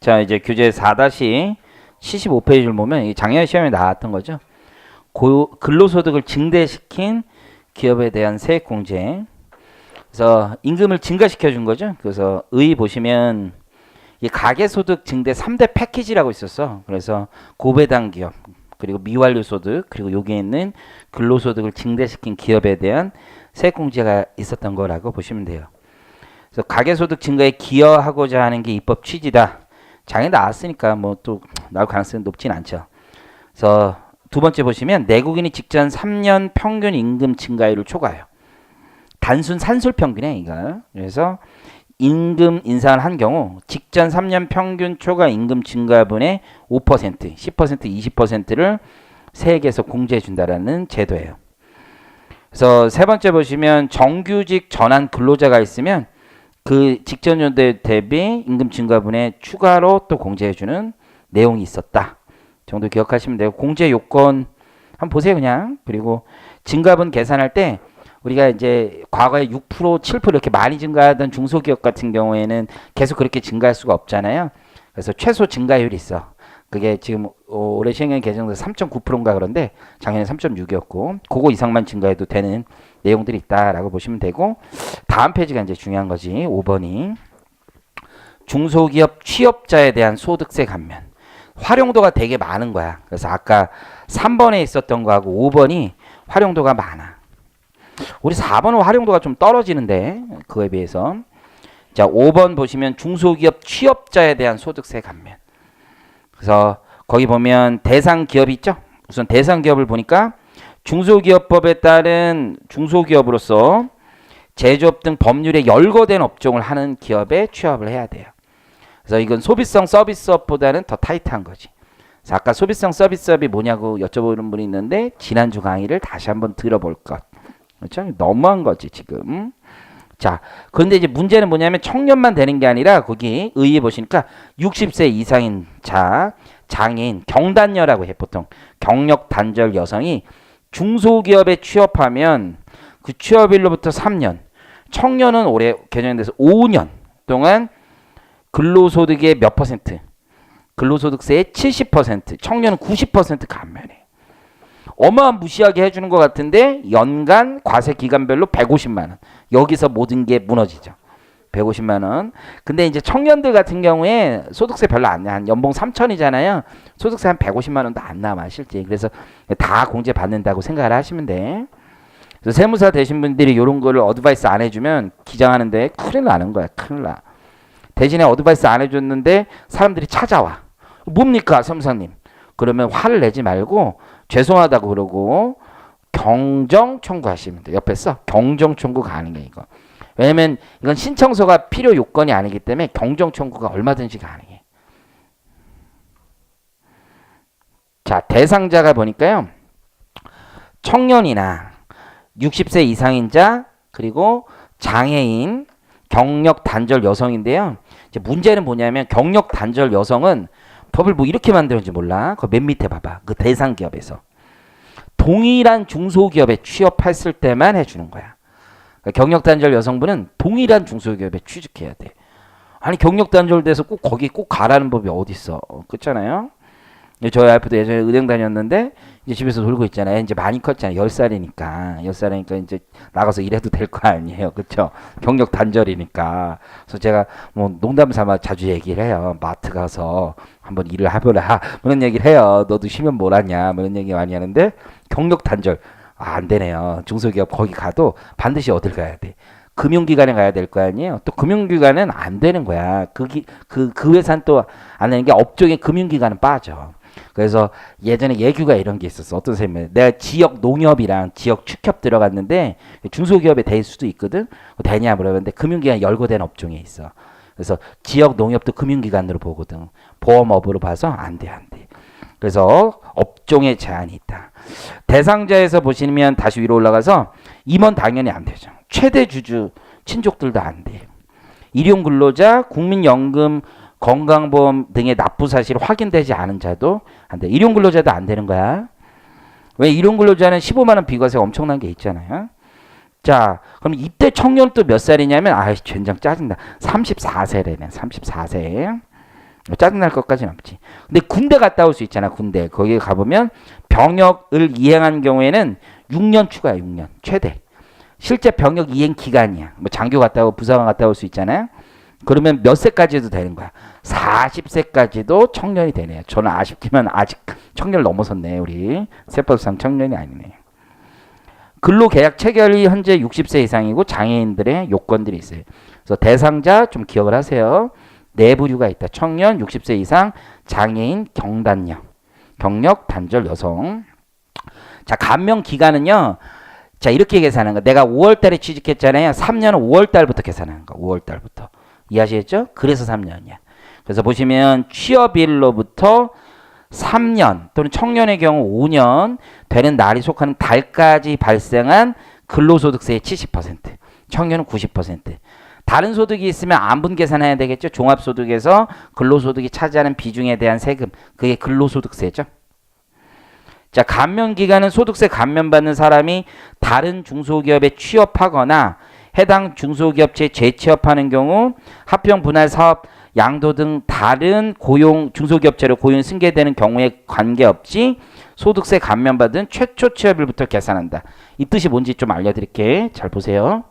자, 이제 교재 4-75페이지를 보면 이 작년 시험에 나왔던 거죠. 근로소득을 증대시킨 기업에 대한 세액 공제. 그래서 임금을 증가시켜 준 거죠. 그래서 의 보시면 이 가계소득 증대 3대 패키지라고 있었어. 그래서 고배당 기업, 그리고 미완료 소득, 그리고 여기에 있는 근로소득을 증대시킨 기업에 대한 세액 공제가 있었던 거라고 보시면 돼요. 그래서 가계소득 증가에 기여하고자 하는 게 입법 취지다. 장에 나왔으니까 뭐 또 나올 가능성이 높진 않죠. 그래서 두 번째 보시면 내국인이 직전 3년 평균 임금 증가율을 초과해요. 단순 산술 평균에 이거. 그래서 임금 인상을 한 경우 직전 3년 평균 초과 임금 증가분의 5%, 10%, 20%를 세액에서 공제해 준다라는 제도예요. 그래서 세 번째 보시면 정규직 전환 근로자가 있으면 그 직전 연도 대비 임금 증가분에 추가로 또 공제해주는 내용이 있었다 정도 기억하시면 되고, 공제 요건 한번 보세요 그냥. 그리고 증가분 계산할 때 우리가 이제 과거에 6%, 7% 이렇게 많이 증가하던 중소기업 같은 경우에는 계속 그렇게 증가할 수가 없잖아요. 그래서 최소 증가율이 있어. 그게 지금 올해 시행령 개정돼서 3.9%인가 그런데 작년에 3.6이었고 그거 이상만 증가해도 되는 내용들이 있다라고 보시면 되고, 다음 페이지가 이제 중요한 거지. 5번이 중소기업 취업자에 대한 소득세 감면. 활용도가 되게 많은 거야. 그래서 아까 3번에 있었던 거하고 5번이 활용도가 많아. 우리 4번은 활용도가 좀 떨어지는데 그거에 비해서. 자, 5번 보시면 중소기업 취업자에 대한 소득세 감면. 그래서 거기 보면 대상 기업이 있죠. 우선 대상 기업을 보니까 중소기업법에 따른 중소기업으로서 제조업 등 법률에 열거된 업종을 하는 기업에 취업을 해야 돼요. 그래서 이건 소비성 서비스업보다는 더 타이트한 거지. 그래서 아까 소비성 서비스업이 뭐냐고 여쭤보는 분이 있는데 지난주 강의를 다시 한번 들어볼 것. 그렇죠? 너무한 거지 지금. 자, 그런데 이제 문제는 뭐냐면 청년만 되는 게 아니라 거기 의의에 보시니까 60세 이상인 자, 장애인, 경단녀라고 해. 보통 경력 단절 여성이 중소기업에 취업하면 그 취업일로부터 3년, 청년은 올해 개정돼서 5년 동안 근로소득의 몇 퍼센트? 근로소득세의 70%, 청년은 90% 감면해. 어마무시하게 해주는 것 같은데 연간 과세 기간별로 150만 원. 여기서 모든 게 무너지죠. 150만 원. 근데 이제 청년들 같은 경우에 소득세 별로 안 나. 한 연봉 3천이잖아요. 소득세 한 150만 원도 안 남아 실제. 그래서 다 공제 받는다고 생각을 하시면 돼. 그래서 세무사 되신 분들이 이런 거를 어드바이스 안 해주면 기장하는데 큰일 나는 거야. 큰일 나. 대신에 어드바이스 안 해줬는데 사람들이 찾아와. 뭡니까 세무사님? 그러면 화를 내지 말고 죄송하다고 그러고 경정 청구하시면 돼요. 옆에 써. 경정 청구 가능해 이거. 왜냐면 이건 신청서가 필요 요건이 아니기 때문에 경정 청구가 얼마든지 가능해. 자, 대상자가 보니까요. 청년이나 60세 이상인 자, 그리고 장애인, 경력 단절 여성인데요. 이제 문제는 뭐냐면 경력 단절 여성은 법을 뭐 이렇게 만들었는지 몰라. 그 맨 밑에 봐봐. 그 대상 기업에서 동일한 중소기업에 취업했을 때만 해주는 거야. 그러니까 경력 단절 여성분은 동일한 중소기업에 취직해야 돼. 아니 경력 단절돼서 꼭 거기 꼭 가라는 법이 어디 있어? 그렇잖아요. 저희 와이프도 예전에 은행 다녔는데 이제 집에서 놀고 있잖아요. 이제 많이 컸잖아요. 10살이니까 이제 나가서 일해도 될 거 아니에요. 그렇죠? 경력 단절이니까. 그래서 제가 뭐 농담 삼아 자주 얘기를 해요. 마트 가서 한번 일을 해보라. 그런 얘기를 해요. 너도 쉬면 뭘 하냐. 뭐 이런 얘기 많이 하는데 경력 단절 안 되네요. 중소기업 거기 가도 반드시 어딜 가야 돼. 금융기관에 가야 될 거 아니에요. 또 금융기관은 안 되는 거야. 그 회사는 또 안 되는 게 업종의 금융기관은 빠져. 그래서 예전에 예규가 이런 게 있었어. 어떤 선생님이 내가 지역 농협이랑 지역 축협 들어갔는데 중소기업에 될 수도 있거든. 되냐 물어봤는데 금융기관 열거된 업종에 있어. 그래서 지역 농협도 금융기관으로 보거든. 보험업으로 봐서 안 돼. 그래서 업종에 제한이 있다. 대상자에서 보시면 다시 위로 올라가서 임원 당연히 안 되죠. 최대 주주 친족들도 안 돼요. 일용근로자, 국민연금, 건강보험 등의 납부 사실이 확인되지 않은 자도 안 돼. 일용근로자도 안 되는 거야. 왜? 일용근로자는 15만 원 비과세 엄청난 게 있잖아요. 자, 그럼 이때 청년 또 몇 살이냐면 아이 젠장 짜증나. 34세래네. 34세. 짜증날 것까지는 없지. 근데 군대 갔다 올 수 있잖아. 군대. 거기에 가보면 병역을 이행한 경우에는 6년 추가야. 6년. 최대. 실제 병역 이행 기간이야. 뭐 장교 갔다 오고 부사관 갔다 올 수 있잖아요. 그러면 몇 세까지도 되는 거야. 40세까지도 청년이 되네요. 저는 아쉽지만 아직 청년을 넘어섰네. 우리 세법상 청년이 아니네. 근로계약 체결이 현재 60세 이상이고 장애인들의 요건들이 있어요. 그래서 대상자 좀 기억을 하세요. 네 부류가 있다. 청년, 60세 이상, 장애인, 경단녀, 경력, 단절 여성. 자, 감면 기간은요. 자, 이렇게 계산하는 거. 내가 5월 달에 취직했잖아요. 3년은 5월 달부터 계산하는 거. 5월 달부터. 이해하시겠죠? 그래서 3년이야. 그래서 보시면 취업일로부터 3년 또는 청년의 경우 5년 되는 날이 속하는 달까지 발생한 근로소득세의 70%, 청년은 90%. 다른 소득이 있으면 안분 계산해야 되겠죠. 종합소득에서 근로소득이 차지하는 비중에 대한 세금, 그게 근로소득세죠. 자, 감면기간은 소득세 감면받는 사람이 다른 중소기업에 취업하거나 해당 중소기업체에 재취업하는 경우 합병 분할 사업 양도 등 다른 고용 중소기업체로 고용 승계되는 경우에 관계없이 소득세 감면받은 최초 취업일부터 계산한다. 이 뜻이 뭔지 좀 알려드릴게. 잘 보세요.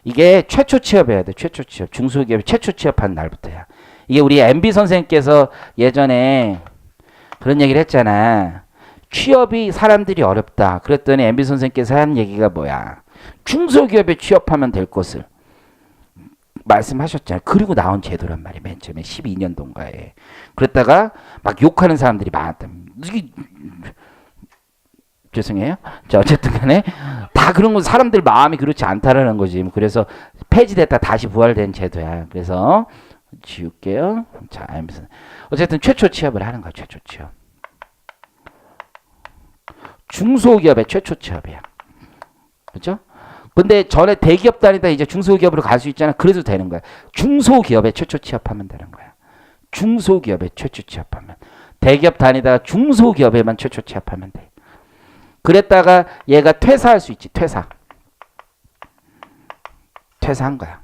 이게 최초 취업해야 돼. 최초 취업. 중소기업이 최초 취업한 날부터야. 이게 우리 MB 선생님께서 예전에 그런 얘기를 했잖아. 취업이 사람들이 어렵다. 그랬더니 MB 선생님께서 한 얘기가 뭐야. 중소기업에 취업하면 될 것을 말씀하셨잖아요. 그리고 나온 제도란 말이에요. 맨 처음에 12년도인가에. 그랬다가 막 욕하는 사람들이 많았다. 죄송해요. 자, 어쨌든 간에 다 그런 건 사람들 마음이 그렇지 않다라는 거지. 그래서 폐지됐다 다시 부활된 제도야. 그래서 지울게요. 자, 어쨌든 최초 취업을 하는 거야. 최초 취업. 중소기업의 최초 취업이야. 그렇죠? 근데 전에 대기업 다니다 이제 중소기업으로 갈 수 있잖아. 그래도 되는 거야. 중소기업에 최초 취업하면 되는 거야. 중소기업에 최초 취업하면. 대기업 다니다가 중소기업에만 최초 취업하면 돼. 그랬다가 얘가 퇴사할 수 있지. 퇴사한 거야.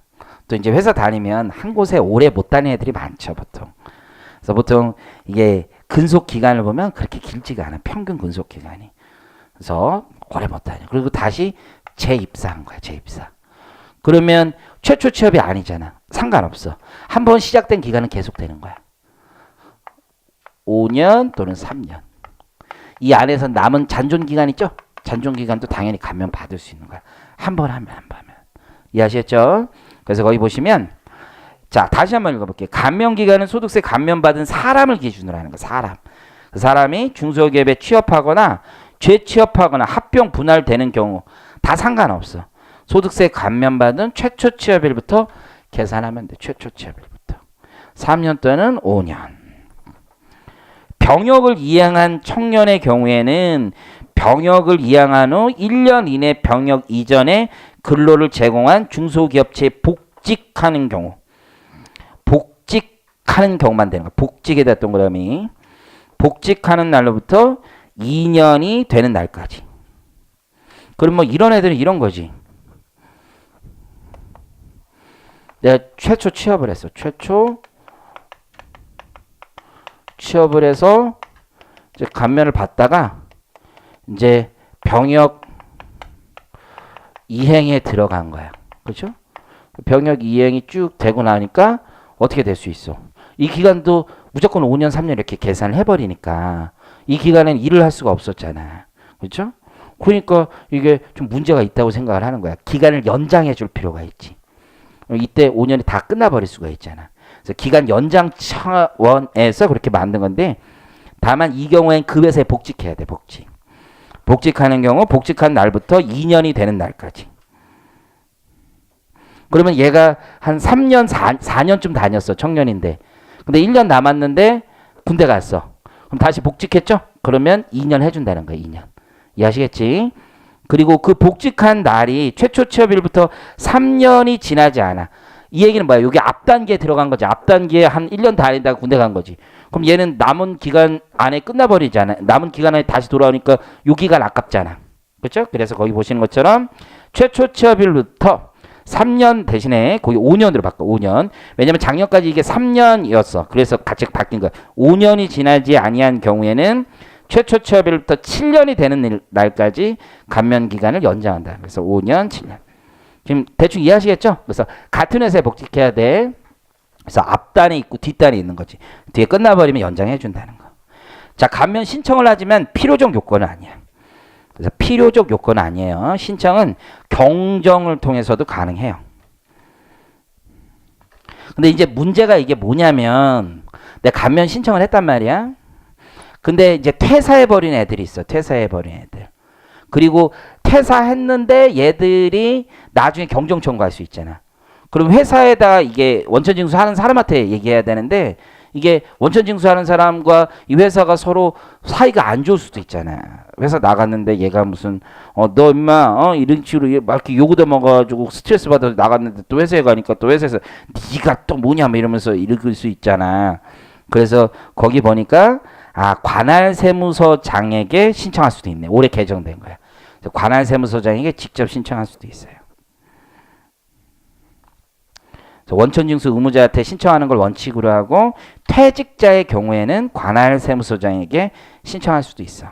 또 이제 회사 다니면 한 곳에 오래 못 다니는 애들이 많죠. 보통. 그래서 보통 이게 근속 기간을 보면 그렇게 길지가 않아. 평균 근속 기간이. 그래서 오래 못 다녀. 그리고 다시 재입사한 거야. 재입사. 그러면 최초 취업이 아니잖아. 상관없어. 한 번 시작된 기간은 계속되는 거야. 5년 또는 3년. 이 안에서 남은 잔존 기간 있죠? 잔존 기간도 당연히 감면 받을 수 있는 거야. 한 번 하면. 이해하셨죠? 그래서 거기 보시면 자, 다시 한번 읽어볼게요. 감면 기간은 소득세 감면 받은 사람을 기준으로 하는 거야. 사람. 그 사람이 중소기업에 취업하거나 재취업하거나 합병 분할되는 경우 다 상관없어. 소득세 감면받은 최초 취업일부터 계산하면 돼. 최초 취업일부터. 3년 또는 5년. 병역을 이행한 청년의 경우에는 병역을 이행한 후 1년 이내 병역 이전에 근로를 제공한 중소기업체에 복직하는 경우. 복직하는 경우만 되는 거야. 복직에다 동그라미. 복직하는 날로부터 2년이 되는 날까지. 그럼 뭐 이런 애들은 이런 거지. 내가 최초 취업을 했어. 최초 취업을 해서 이제 감면을 받다가 이제 병역 이행에 들어간 거야. 그렇죠? 병역 이행이 쭉 되고 나니까 어떻게 될 수 있어? 이 기간도 무조건 5년, 3년 이렇게 계산을 해버리니까 이 기간에는 일을 할 수가 없었잖아. 그렇죠? 그러니까 이게 좀 문제가 있다고 생각을 하는 거야. 기간을 연장해 줄 필요가 있지. 이때 5년이 다 끝나버릴 수가 있잖아. 그래서 기간 연장 차원에서 그렇게 만든 건데 다만 이 경우엔 그 회사에 복직해야 돼. 복직하는 경우 복직한 날부터 2년이 되는 날까지. 그러면 얘가 한 3년, 4년쯤 다녔어. 청년인데. 근데 1년 남았는데 군대 갔어. 그럼 다시 복직했죠? 그러면 2년 해준다는 거야. 2년. 이해하시겠지? 그리고 그 복직한 날이 최초 취업일부터 3년이 지나지 않아. 이 얘기는 뭐야? 여기 앞 단계에 들어간 거지. 앞 단계에 한 1년 다니다가 군대 간 거지. 그럼 얘는 남은 기간 안에 끝나버리잖아. 남은 기간 안에 다시 돌아오니까 요 기간 아깝잖아. 그렇죠? 그래서 거기 보시는 것처럼 최초 취업일부터 3년 대신에 거기 5년으로 바꿔. 5년. 왜냐면 작년까지 이게 3년이었어. 그래서 같이 바뀐 거야. 5년이 지나지 아니한 경우에는 최초 취업일부터 7년이 되는 날까지 감면 기간을 연장한다. 그래서 5년, 7년. 지금 대충 이해하시겠죠? 그래서 같은 회사에 복직해야 돼. 그래서 앞단에 있고 뒷단에 있는 거지. 뒤에 끝나버리면 연장해 준다는 거. 자, 감면 신청을 하지만 필요적 요건은 아니야. 그래서 필요적 요건은 아니에요. 신청은 경정을 통해서도 가능해요. 근데 이제 문제가 이게 뭐냐면 내가 감면 신청을 했단 말이야. 근데 이제 퇴사해버린 애들이 있어. 퇴사해버린 애들. 그리고 퇴사했는데 얘들이 나중에 경정 청구할 수 있잖아. 그럼 회사에다 이게 원천징수 하는 사람한테 얘기해야 되는데 이게 원천징수 하는 사람과 이 회사가 서로 사이가 안 좋을 수도 있잖아. 회사 나갔는데 얘가 무슨 너 임마 이런 식으로 막 이렇게 요구도 먹어가지고 스트레스 받아서 나갔는데 또 회사에 가니까 또 회사에서 네가 또 뭐냐 이러면서 읽을 수 있잖아. 그래서 거기 보니까 관할 세무서장에게 신청할 수도 있네. 올해 개정된 거야. 관할 세무서장에게 직접 신청할 수도 있어요. 원천징수 의무자한테 신청하는 걸 원칙으로 하고 퇴직자의 경우에는 관할 세무서장에게 신청할 수도 있어.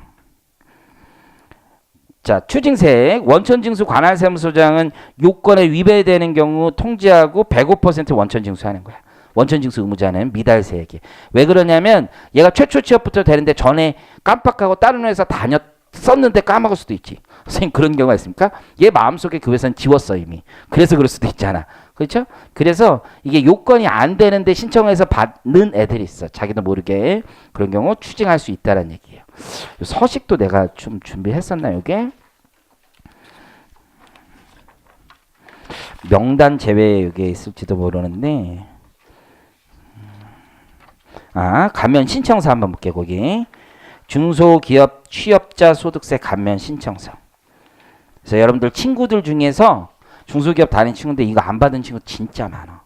자, 추징세 원천징수 관할 세무서장은 요건에 위배되는 경우 통지하고 105% 원천징수하는 거야. 원천징수 의무자는 미달세액이. 왜 그러냐면 얘가 최초 취업부터 되는데 전에 깜빡하고 다른 회사 썼는데 까먹을 수도 있지. 선생님 그런 경우가 있습니까? 얘 마음속에 그 회사는 지웠어 이미. 그래서 그럴 수도 있잖아. 그렇죠? 그래서 이게 요건이 안 되는데 신청해서 받는 애들이 있어. 자기도 모르게. 그런 경우 추징할 수 있다는 얘기예요. 서식도 내가 좀 준비했었나 요게? 명단 제외에 여기에 있을지도 모르는데 감면 신청서 한번 볼게요. 거기 중소기업 취업자 소득세 감면 신청서. 그래서 여러분들 친구들 중에서 중소기업 다니는 친구인데 이거 안 받은 친구 진짜 많아.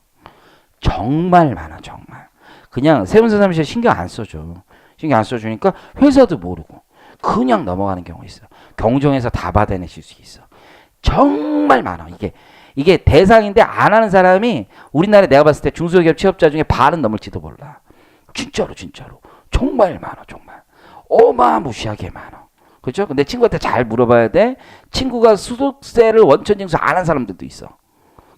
정말 많아. 정말. 그냥 세무서 사무실에 신경 안 써줘. 신경 안 써주니까 회사도 모르고 그냥 넘어가는 경우 있어. 경정에서 다 받아내실 수 있어. 정말 많아. 이게 대상인데 안 하는 사람이 우리나라에 내가 봤을 때 중소기업 취업자 중에 반은 넘을지도 몰라. 진짜로. 정말 많아. 정말. 어마무시하게 많아. 그렇죠? 근데 친구한테 잘 물어봐야 돼. 친구가 소득세를 원천징수 안 한 사람들도 있어.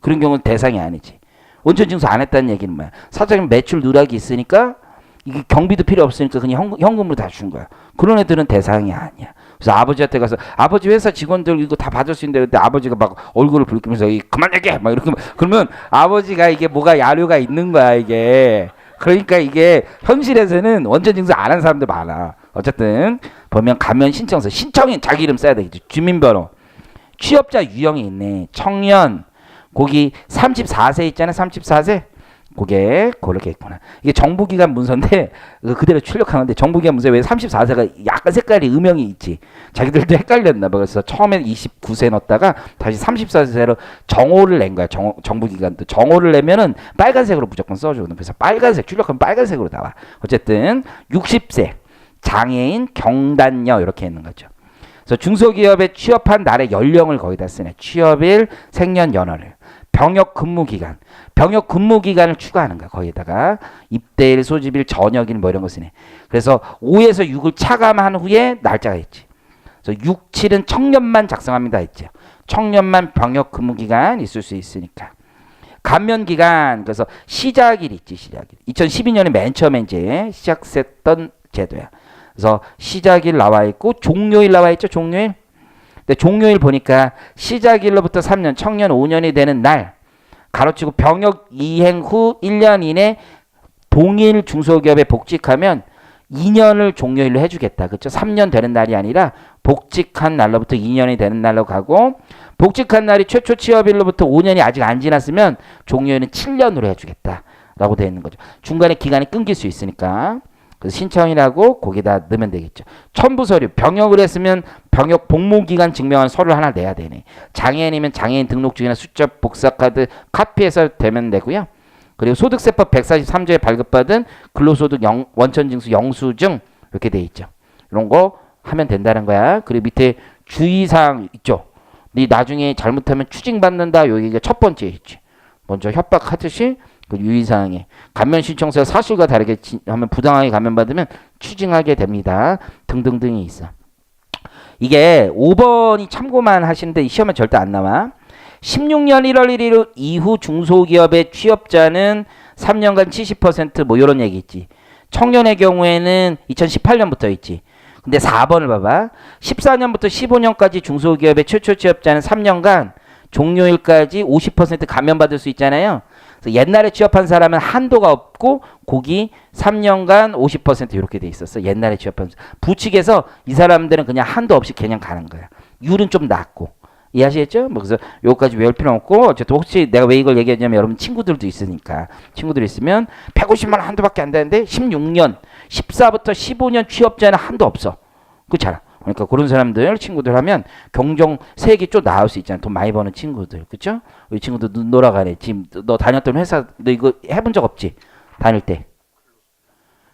그런 경우는 대상이 아니지. 원천징수 안 했다는 얘기는 뭐야? 사장님 매출 누락이 있으니까 이게 경비도 필요 없으니까 그냥 현금으로 다 준 거야. 그런 애들은 대상이 아니야. 그래서 아버지한테 가서 아버지 회사 직원들 이거 다 받을 수 있는데 근데 아버지가 막 얼굴을 붉히면서 그만 얘기해 막 이렇게 그러면 아버지가 이게 뭐가 야료가 있는 거야 이게. 그러니까 이게 현실에서는 원천징수 안 한 사람들 많아. 어쨌든 보면 감면 신청서 신청인 자기 이름 써야 되겠지. 주민번호 취업자 유형이 있네. 청년 거기 34세 있잖아. 34세 그게 그렇게 있구나. 이게 정부기관 문서인데 그대로 출력하는데 정부기관 문서에 왜 34세가 약간 색깔이 음영이 있지. 자기들도 헷갈렸나 봐. 그래서 처음에 29세 넣었다가 다시 34세로 정오를 낸 거야. 정부기관도 정오를 내면은 빨간색으로 무조건 써주거든. 그래서 빨간색 출력하면 빨간색으로 나와. 어쨌든 60세 장애인 경단녀 이렇게 있는 거죠. 그래서 중소기업에 취업한 날의 연령을 거기다 쓰네. 취업일, 생년연월을. 병역 근무기간. 병역 근무기간을 추가하는 거야. 거기다가 입대일, 소집일, 전역일 뭐 이런 거 쓰네. 그래서 5에서 6을 차감한 후에 날짜가 있지. 그래서 6, 7은 청년만 작성합니다 했죠. 청년만 병역 근무기간 있을 수 있으니까. 감면기간. 그래서 시작일 있지. 시작일. 2012년에 맨 처음에 이제 시작했던 제도야. 그래서 시작일 나와 있고 종료일 나와 있죠. 종료일. 근데 종료일 보니까 시작일로부터 3년, 청년 5년이 되는 날 가로치고 병역 이행 후 1년 이내 동일 중소기업에 복직하면 2년을 종료일로 해주겠다. 그렇죠? 3년 되는 날이 아니라 복직한 날로부터 2년이 되는 날로 가고 복직한 날이 최초 취업일로부터 5년이 아직 안 지났으면 종료일은 7년으로 해주겠다라고 되어 있는 거죠. 중간에 기간이 끊길 수 있으니까. 그래서 신청이라고 거기다 넣으면 되겠죠. 첨부 서류. 병역을 했으면 병역 복무기간 증명한 서류를 하나 내야 되네. 장애인이면 장애인 등록증이나 수첩 복사카드 카피해서 되면 되고요. 그리고 소득세법 143조에 발급받은 근로소득 원천징수 영수증 이렇게 돼 있죠. 이런 거 하면 된다는 거야. 그리고 밑에 주의사항 있죠. 네 나중에 잘못하면 추징받는다. 여기가 첫 번째 있지. 먼저 협박하듯이 그 유의사항에 감면 신청서 사실과 다르게 하면 부당하게 감면받으면 추징하게 됩니다. 등등등이 있어. 이게 5번이 참고만 하시는데 시험에 절대 안 나와. 16년 1월 1일 이후 중소기업의 취업자는 3년간 70%뭐 이런 얘기 있지. 청년의 경우에는 2018년부터 있지. 근데 4번을 봐봐. 14년부터 15년까지 중소기업의 최초 취업자는 3년간 종료일까지 50% 감면받을 수 있잖아요. 그래서 옛날에 취업한 사람은 한도가 없고 거기 3년간 50% 이렇게 돼 있었어. 옛날에 취업한 부칙에서 이 사람들은 그냥 한도 없이 그냥 가는 거야. 율은 좀 낮고. 이해하시겠죠? 뭐 그래서 요거까지 외울 필요 없고 어쨌든 혹시 내가 왜 이걸 얘기하냐면 여러분 친구들도 있으니까 친구들 있으면 150만 원 한도밖에 안 되는데 16년 14부터 15년 취업자는 한도 없어. 그렇잖아. 그러니까 그런 사람들 친구들 하면 경정 세액이 좀 나올 수 있잖아. 돈 많이 버는 친구들. 그쵸? 우리 친구들 놀아가네. 지금 너 다녔던 회사 너 이거 해본 적 없지? 다닐 때.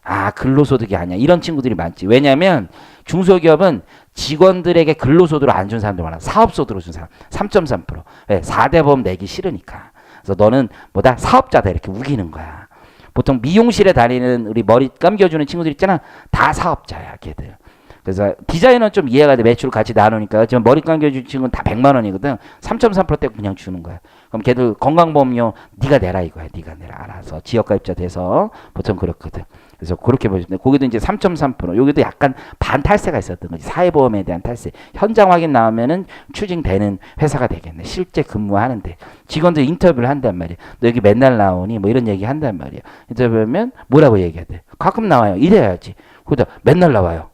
아 근로소득이 아니야. 이런 친구들이 많지. 왜냐하면 중소기업은 직원들에게 근로소득을 안 준 사람들 많아. 사업소득으로 준 사람 3.3%. 네, 4대 보험 내기 싫으니까. 그래서 너는 뭐다? 사업자다 이렇게 우기는 거야. 보통 미용실에 다니는 우리 머리 감겨주는 친구들 있잖아. 다 사업자야 걔들. 그래서 디자이너는 좀 이해가 돼. 매출 같이 나누니까. 지금 머리 감겨주는 친구는 다 100만 원이거든. 3.3%대 그냥 주는 거야. 그럼 걔들 건강보험료 네가 내라 이거야. 네가 내라. 알아서 지역가입자 돼서 보통 그렇거든. 그래서 그렇게 보시면 거기도 이제 3.3% 여기도 약간 반탈세가 있었던 거지. 사회보험에 대한 탈세. 현장 확인 나오면은 추징되는 회사가 되겠네. 실제 근무하는데 직원들 인터뷰를 한단 말이야. 너 여기 맨날 나오니 뭐 이런 얘기 한단 말이야. 인터뷰하면 뭐라고 얘기해야 돼? 가끔 나와요. 이래야지. 그러다 맨날 나와요.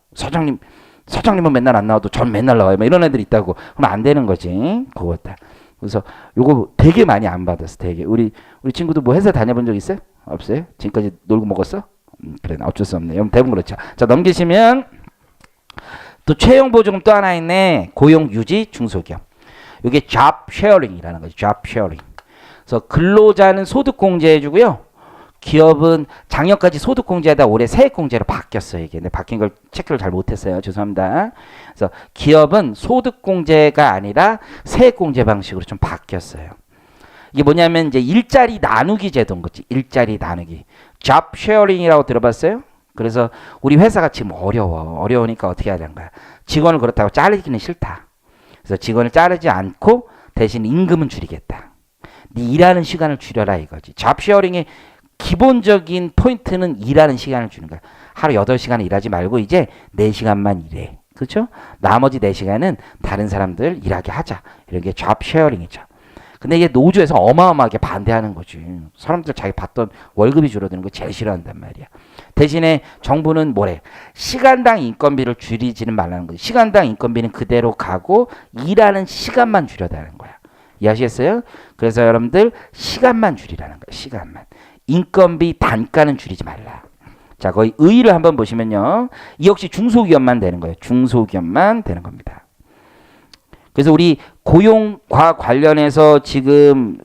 사장님은 맨날 안 나와도 전 맨날 나와요. 뭐 이런 애들 있다고. 그럼 안 되는 거지. 그거다. 그래서 요거 되게 많이 안 받았어. 되게. 우리 친구도 뭐 회사 다녀본 적 있어요? 없어요? 지금까지 놀고 먹었어? 그래. 어쩔 수 없네. 여러분 대부분 그렇죠. 자 넘기시면 또 채용보조금 또 하나 있네. 고용유지 중소기업. 이게 job sharing이라는 거죠. job sharing. 그래서 근로자는 소득공제해 주고요. 기업은 작년까지 소득공제하다 올해 세액공제로 바뀌었어요. 이게 근데 바뀐 걸 체크를 잘 못했어요. 죄송합니다. 그래서 기업은 소득공제가 아니라 세액공제 방식으로 좀 바뀌었어요. 이게 뭐냐면 이제 일자리 나누기 제도인 거지. 일자리 나누기. job sharing이라고 들어봤어요? 그래서 우리 회사가 지금 어려우니까 어떻게 하자는 거야. 직원을 그렇다고 자르기는 싫다. 그래서 직원을 자르지 않고 대신 임금은 줄이겠다. 네 일하는 시간을 줄여라 이거지. job sharing의 기본적인 포인트는 일하는 시간을 주는 거야. 하루 8시간 일하지 말고 이제 4시간만 일해. 그렇죠? 나머지 4시간은 다른 사람들 일하게 하자. 이런 게 job sharing이죠. 근데 이게 노조에서 어마어마하게 반대하는 거지. 사람들 자기 받던 월급이 줄어드는 거 제일 싫어한단 말이야. 대신에 정부는 뭐래? 시간당 인건비를 줄이지는 말라는 거지. 시간당 인건비는 그대로 가고 일하는 시간만 줄여다는 거야. 이해하시겠어요? 그래서 여러분들 시간만 줄이라는 거야. 시간만. 인건비 단가는 줄이지 말라. 자, 거의 의의를 한번 보시면요. 이 역시 중소기업만 되는 거예요. 중소기업만 되는 겁니다. 그래서 우리 고용과 관련해서 지금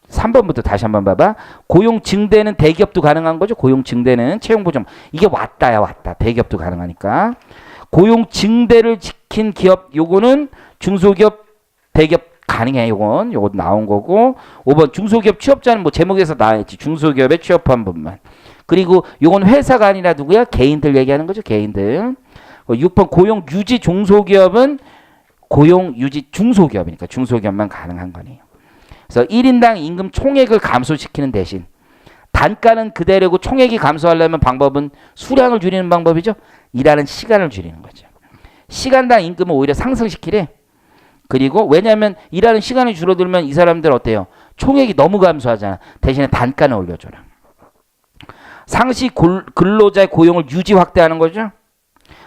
3번부터 다시 한번 봐봐. 고용 증대는 대기업도 가능한 거죠. 고용 증대는 채용보장. 이게 왔다야 왔다. 대기업도 가능하니까. 고용 증대를 지킨 기업 요거는 중소기업 대기업 가능해. 요건 나온 거고. 5번 중소기업 취업자는 뭐 제목에서 나와있지. 중소기업에 취업한 분만. 그리고 요건 회사가 아니라 누구야? 개인들 얘기하는 거죠. 개인들. 6번 고용 유지 중소기업은 고용 유지 중소기업이니까 중소기업만 가능한 거네요. 그래서 1인당 임금 총액을 감소시키는 대신 단가는 그대로고 총액이 감소하려면 방법은 수량을 줄이는 방법이죠. 일하는 시간을 줄이는 거죠. 시간당 임금을 오히려 상승시키래. 그리고 왜냐하면 일하는 시간이 줄어들면 이 사람들 어때요? 총액이 너무 감소하잖아. 대신에 단가는 올려줘라. 상시 근로자의 고용을 유지 확대하는 거죠.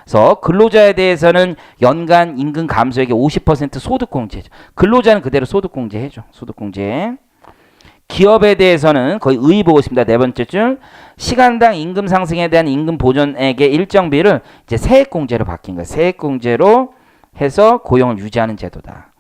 그래서 근로자에 대해서는 연간 임금 감소액의 50% 소득공제죠. 근로자는 그대로 소득공제 해줘. 소득공제. 기업에 대해서는 거의 의의 보고 있습니다. 네 번째 줄. 시간당 임금 상승에 대한 임금 보전액의 일정비를 이제 세액공제로 바뀐 거예요. 세액공제로 해서 고용을 유지하는 제도다.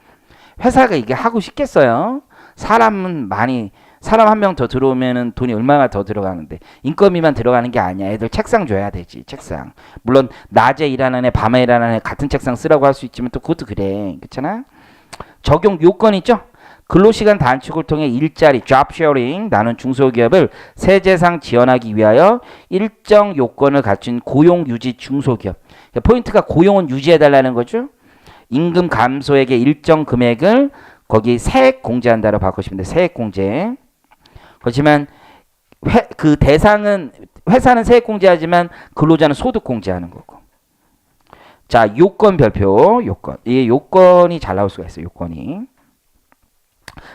회사가 이게 하고 싶겠어요? 사람 한 명 더 들어오면은 돈이 얼마나 더 들어가는데 인건비만 들어가는 게 아니야. 애들 책상 줘야 되지. 책상. 물론 낮에 일하는 애, 밤에 일하는 애 같은 책상 쓰라고 할 수 있지만 또 그것도 그래. 그렇잖아? 적용 요건 있죠? 근로시간 단축을 통해 일자리, job sharing, 나는 중소기업을 세제상 지원하기 위하여 일정 요건을 갖춘 고용유지 중소기업. 포인트가 고용은 유지해달라는 거죠. 임금 감소액의 일정 금액을 거기 세액 공제한다고 바꾸시면 돼요. 세액 공제. 그렇지만 그 대상은 회사는 세액 공제하지만 근로자는 소득 공제하는 거고. 자, 요건 별표, 요건. 이 요건이 잘 나올 수가 있어요. 요건이.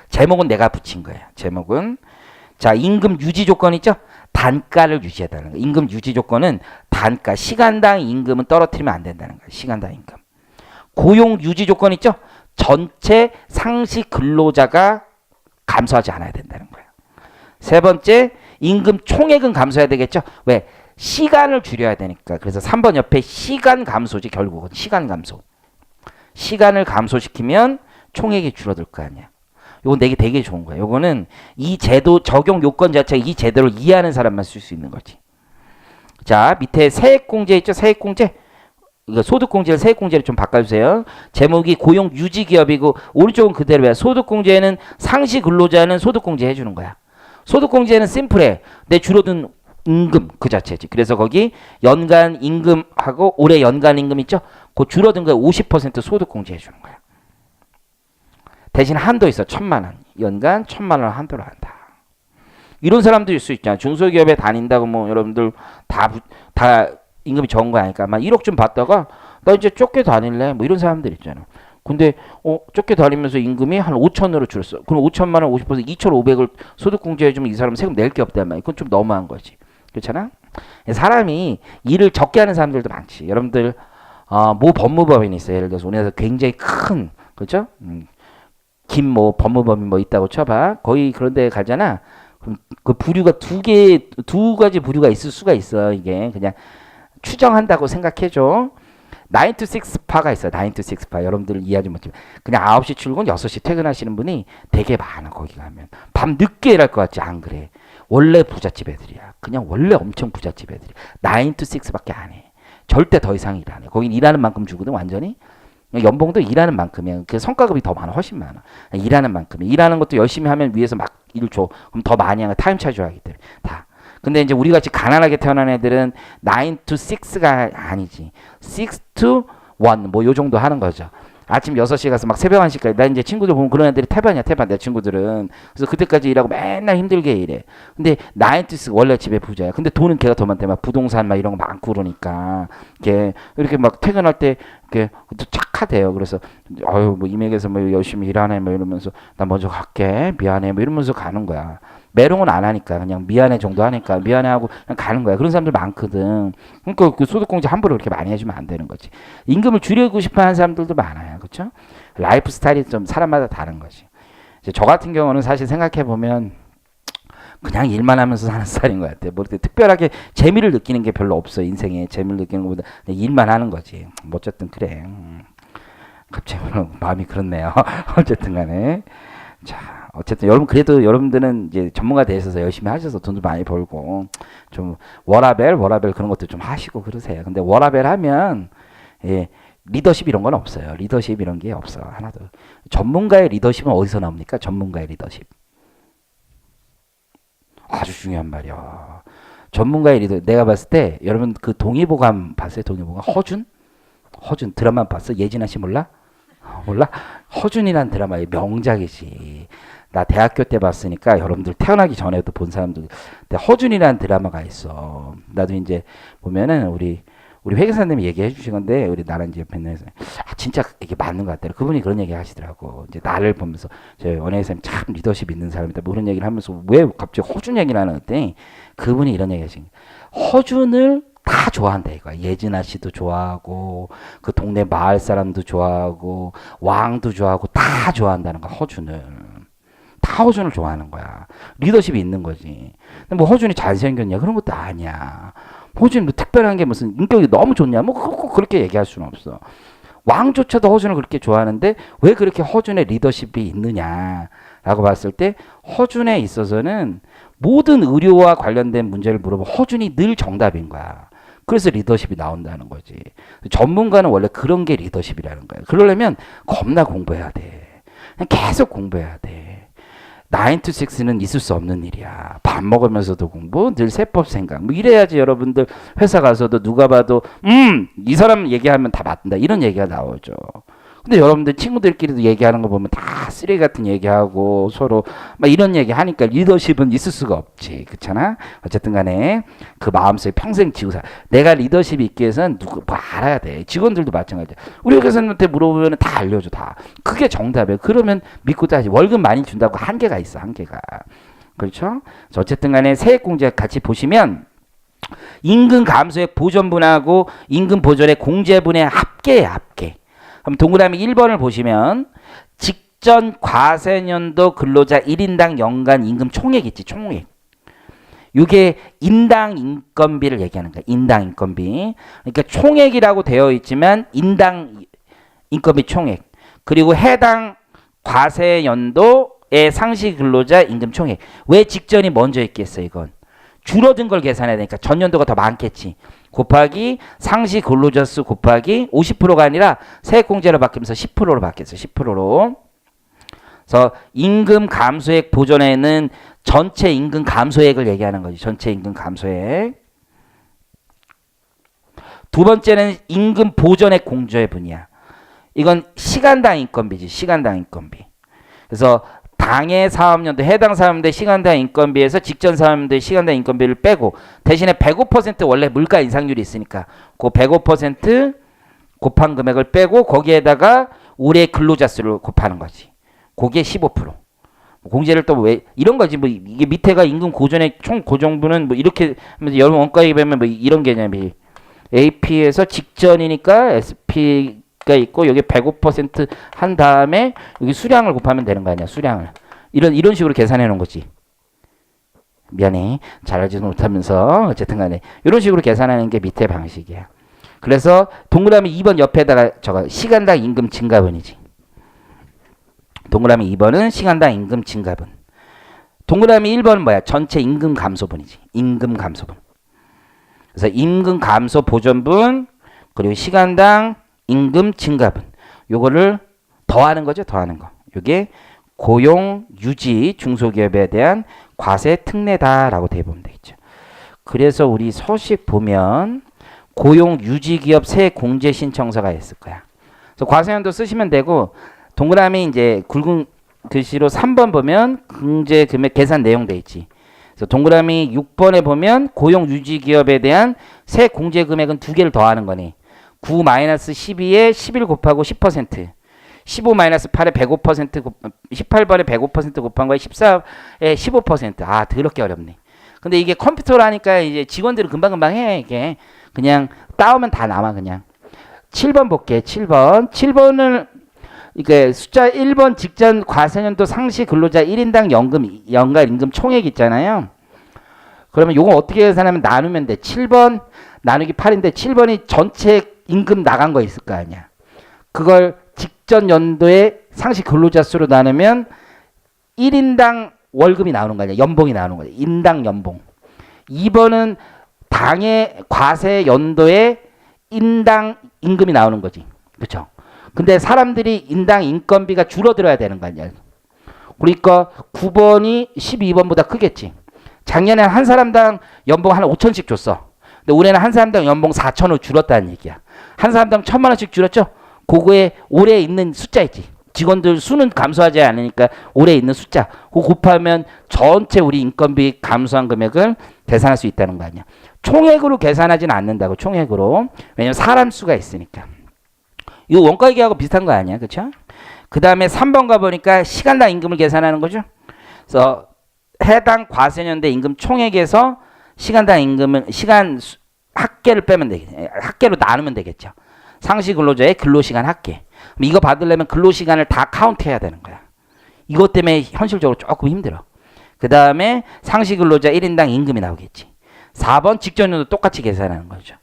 제목은 내가 붙인 거예요. 제목은 자, 임금 유지 조건 있죠? 단가를 유지해달라는 거예요. 임금 유지 조건은 단가, 시간당 임금은 떨어뜨리면 안 된다는 거예요. 시간당 임금. 고용 유지 조건 있죠? 전체 상시 근로자가 감소하지 않아야 된다는 거예요. 세 번째, 임금 총액은 감소해야 되겠죠? 왜? 시간을 줄여야 되니까. 그래서 3번 옆에 시간 감소지, 결국은 시간 감소. 시간을 감소시키면 총액이 줄어들 거 아니야. 요건 되게 좋은 거야. 요거는 이 제도 적용 요건 자체가 이 제도를 이해하는 사람만 쓸 수 있는 거지. 자, 밑에 세액공제 있죠? 세액공제. 이거 소득공제를 세액공제를 좀 바꿔주세요. 제목이 고용 유지 기업이고 오른쪽은 그대로야. 소득공제는 상시 근로자는 소득공제 해주는 거야. 소득공제는 심플해. 내 줄어든 임금 그 자체지. 그래서 거기 연간 임금하고 올해 연간 임금 있죠? 그 줄어든 거에 50% 소득공제 해주는 거야. 대신 한도 있어. 1,000만 원. 연간 1,000만 원 한도로 한다. 이런 사람도 있을 수 있잖아. 중소기업에 다닌다고 뭐 여러분들 다 임금이 적은 거 아니까 막 1억 좀 받다가 나 이제 좁게 다닐래 뭐 이런 사람들 있잖아. 근데 좁게 다니면서 임금이 한 5천으로 줄었어. 그럼 5천만 원 50% 2,500을 소득공제 해주면 이 사람 세금 낼 게 없단 말이야. 그건 좀 너무한 거지. 그렇잖아. 사람이 일을 적게 하는 사람들도 많지. 여러분들 모 법무법인이 있어요. 예를 들어서 우리나라에서 굉장히 큰 그렇죠? 김 뭐 법무법인 뭐 있다고 쳐봐. 거의 그런 데 가잖아. 그럼 그 부류가 두 가지 부류가 있을 수가 있어. 이게 그냥 추정한다고 생각해줘. 9 to 6파가 있어요. 9 to 6파. 여러분들 이해하지 못하면 그냥 9시 출근 6시 퇴근하시는 분이 되게 많아. 거기 가면. 밤 늦게 일할 것 같지? 안 그래. 원래 부잣집 애들이야. 그냥 원래 엄청 부잣집 애들이. 9 to 6밖에 안 해. 절대 더 이상 일 안 해. 거긴 일하는 만큼 주거든. 완전히. 연봉도 일하는 만큼이야. 그 성과급이 더 많아. 훨씬 많아. 일하는 만큼이야. 일하는 것도 열심히 하면 위에서 막 일 줘. 그럼 더 많이 하는 타임 차지를 하기 때문에. 다. 근데 이제 우리 같이 가난하게 태어난 애들은 9 to 6가 아니지. 6 to 1 뭐 요 정도 하는 거죠. 아침 6시에 가서 막 새벽 1시까지. 나 이제 친구들 보면 그런 애들이 태반이야. 태반. 내 친구들은. 그래서 그때까지 일하고 맨날 힘들게 일해. 근데 9 to 6 원래 집에 부자야. 근데 돈은 걔가 더 많대. 막 부동산 막 이런 거 많고 그러니까. 걔 이렇게 막 퇴근할 때 이렇게 착하대요. 그래서 뭐 이맥에서 뭐 열심히 일하네 뭐 이러면서 나 먼저 갈게. 미안해 뭐 이러면서 가는 거야. 메롱은 안 하니까 그냥 미안해 정도 하니까 미안해하고 그냥 가는 거야. 그런 사람들 많거든. 그러니까 그 소득공제 함부로 그렇게 많이 해주면 안 되는 거지. 임금을 줄이고 싶어하는 사람들도 많아요. 그렇죠? 라이프 스타일이 좀 사람마다 다른 거지. 이제 저 같은 경우는 사실 생각해 보면 그냥 일만 하면서 사는 스타일인 것 같아. 뭐 이렇게 특별하게 재미를 느끼는 게 별로 없어. 인생에 재미를 느끼는 것보다 일만 하는 거지. 뭐 어쨌든 그래. 갑자기 마음이 그렇네요. 어쨌든 간에. 자, 어쨌든 여러분 그래도 여러분들은 이제 전문가 되셔서 열심히 하셔서 돈도 많이 벌고 좀 워라벨 그런 것도 좀 하시고 그러세요. 근데 워라벨 하면 리더십 이런 건 없어요. 리더십 이런 게 없어. 하나도. 전문가의 리더십은 어디서 나옵니까? 전문가의 리더십. 아주 중요한 말이야. 전문가의 리더. 내가 봤을 때 여러분 그 동의보감 봤어요? 동의보감? 허준 드라마 봤어? 예진아 씨 몰라? 몰라? 허준이란 드라마의 명작이지. 나 대학교 때 봤으니까 여러분들 태어나기 전에도 본 사람들. 근데 허준이란 드라마가 있어. 나도 이제 보면은 우리 회계사님이 얘기해 주신 건데 우리 나랑 이제 맨날 진짜 이게 맞는 것 같더라. 그분이 그런 얘기 하시더라고. 이제 나를 보면서 저희 원혜사님 참 리더십 있는 사람이다. 뭐 그런 얘기를 하면서 왜 갑자기 허준 얘기를 하는 그랬더니 그분이 이런 얘기 하신 거예요. 허준을 다 좋아한다 이거야. 예진아 씨도 좋아하고 그 동네 마을 사람도 좋아하고 왕도 좋아하고 다 좋아한다는 거야. 허준을. 다 허준을 좋아하는 거야. 리더십이 있는 거지. 근데 뭐 허준이 잘생겼냐 그런 것도 아니야. 허준이 뭐 특별한 게 무슨 인격이 너무 좋냐 뭐 꼭 그렇게 얘기할 수는 없어. 왕조차도 허준을 그렇게 좋아하는데 왜 그렇게 허준의 리더십이 있느냐라고 봤을 때 허준에 있어서는 모든 의료와 관련된 문제를 물어보면 허준이 늘 정답인 거야. 그래서 리더십이 나온다는 거지. 전문가는 원래 그런 게 리더십이라는 거야. 그러려면 겁나 공부해야 돼. 그냥 계속 공부해야 돼. 9 to 6는 있을 수 없는 일이야. 밥 먹으면서도 공부, 늘 세법 생각. 뭐 이래야지 여러분들 회사 가서도 누가 봐도 이 사람 얘기하면 다 맞는다. 이런 얘기가 나오죠. 근데 여러분들 친구들끼리도 얘기하는 거 보면 다 쓰레기 같은 얘기하고 서로 막 이런 얘기 하니까 리더십은 있을 수가 없지. 그렇잖아? 어쨌든 간에 그 마음속에 평생 지고 살. 내가 리더십이 있기 위해서는 뭐 알아야 돼. 직원들도 마찬가지야. 우리 회사님한테 물어보면 다 알려줘. 다. 그게 정답이에요. 그러면 믿고 따지. 월급 많이 준다고 한계가 있어. 한계가. 그렇죠? 어쨌든 간에 세액공제 같이 보시면 임금 감소액 보전분하고 임금 보전의 공제분의 합계예요. 합계. 그럼 동그라미 1번을 보시면 직전 과세년도 근로자 1인당 연간 임금 총액 있지. 총액. 이게 인당 인건비를 얘기하는 거야. 인당 인건비. 그러니까 총액이라고 되어 있지만 인당 인건비 총액. 그리고 해당 과세연도의 상시 근로자 임금 총액. 왜 직전이 먼저 있겠어 이건. 줄어든 걸 계산해야 되니까 전년도가 더 많겠지. 곱하기 상시 근로자 수 곱하기 50%가 아니라 세액공제로 바뀌면서 10%로 바뀌었어. 10%로. 그래서 임금 감소액 보전에는 전체 임금 감소액을 얘기하는 거지. 전체 임금 감소액. 두 번째는 임금 보전액 공제분이야. 이건 시간당 인건비지. 시간당 인건비. 그래서 당해 사업연도 해당 사업연도의 시간당 인건비에서 직전 사업연도의 시간당 인건비를 빼고 대신에 105% 원래 물가 인상률이 있으니까 그 105% 곱한 금액을 빼고 거기에다가 올해 근로자 수를 곱하는 거지. 그게 15%. 공제를 또 왜 이런 거지. 뭐 이게 밑에가 임금 고전의 총 고정분은 뭐 이렇게 여러분 원가에 보면 뭐 이런 개념이 AP에서 직전이니까 SP가 있고 여기 105%한 다음에 여기 수량을 곱하면 되는 거 아니야. 수량을. 이런 식으로 계산해 놓은 거지. 미안해. 잘 알지도 못하면서 어쨌든 간에 이런 식으로 계산하는 게 밑에 방식이야. 그래서 동그라미 2번 옆에다가 저거 시간당 임금 증가분이지. 동그라미 2번은 시간당 임금 증가분. 동그라미 1번은 뭐야? 전체 임금 감소분이지. 임금 감소분. 그래서 임금 감소 보전분 그리고 시간당 임금 증가분. 요거를 더하는 거죠. 더하는 거. 요게 고용 유지 중소기업에 대한 과세 특례다라고 대보면 되겠죠. 그래서 우리 서식 보면 고용 유지 기업 세액 공제 신청서가 있을 거야. 그래서 과세연도 쓰시면 되고 동그라미 이제 굵은 글씨로 3번 보면 공제 금액 계산 내용 돼 있지. 그래서 동그라미 6번에 보면 고용 유지 기업에 대한 세액 공제 금액은 두 개를 더하는 거네. 9-12에 11 곱하고 10%. 15-8에 105% 18번에 105% 곱한 거에 14에 15%. 아, 더럽게 어렵네. 근데 이게 컴퓨터로 하니까 이제 직원들은 금방금방 해. 이게 그냥 따오면 다 남아 그냥. 7번 볼게. 7번. 7번은 이게 숫자 1번 직전 과세년도 상시 근로자 1인당 연간 임금 총액 있잖아요. 그러면 요거 어떻게 계산하면 나누면 돼. 7번 나누기 8인데 7번이 전체 임금 나간 거 있을 거 아니야. 그걸 직전 연도에 상시 근로자 수로 나누면 1인당 월급이 나오는 거 아니야. 연봉이 나오는 거야. 인당 연봉. 2번은 당해 과세 연도에 인당 임금이 나오는 거지. 그렇죠? 근데 사람들이 인당 인건비가 줄어들어야 되는 거 아니야. 그러니까 9번이 12번보다 크겠지. 작년에 한 사람당 연봉 한 5천씩 줬어. 근데 올해는 한 사람당 연봉 4천원 줄었다는 얘기야. 한 사람당 1,000만 원씩 줄었죠? 그거에 올해 있는 숫자 있지. 직원들 수는 감소하지 않으니까 올해 있는 숫자. 그거 곱하면 전체 우리 인건비 감소한 금액을 계산할 수 있다는 거 아니야. 총액으로 계산하지는 않는다고. 총액으로. 왜냐면 사람 수가 있으니까. 이거 원가 얘기하고 비슷한 거 아니야. 그렇죠? 그 다음에 3번 가보니까 시간당 임금을 계산하는 거죠. 그래서 해당 과세년대 임금 총액에서 시간당 임금은 시간 합계를 빼면 되겠죠. 합계로 나누면 되겠죠. 상시 근로자의 근로시간 합계. 이거 받으려면 근로시간을 다 카운트해야 되는 거야. 이것 때문에 현실적으로 조금 힘들어. 그 다음에 상시 근로자 1인당 임금이 나오겠지. 4번 직전년도 똑같이 계산하는 거죠.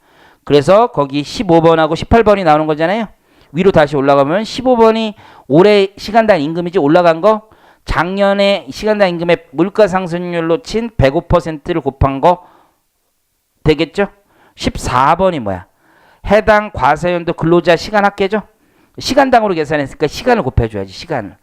그래서 거기 15번하고 18번이 나오는 거잖아요. 위로 다시 올라가면 15번이 올해 시간당 임금이지 올라간 거 작년에 시간당 임금의 물가 상승률로 친 105%를 곱한 거 되겠죠? 14번이 뭐야? 해당 과세연도 근로자 시간 합계죠? 시간당으로 계산했으니까 시간을 곱해줘야지. 시간을.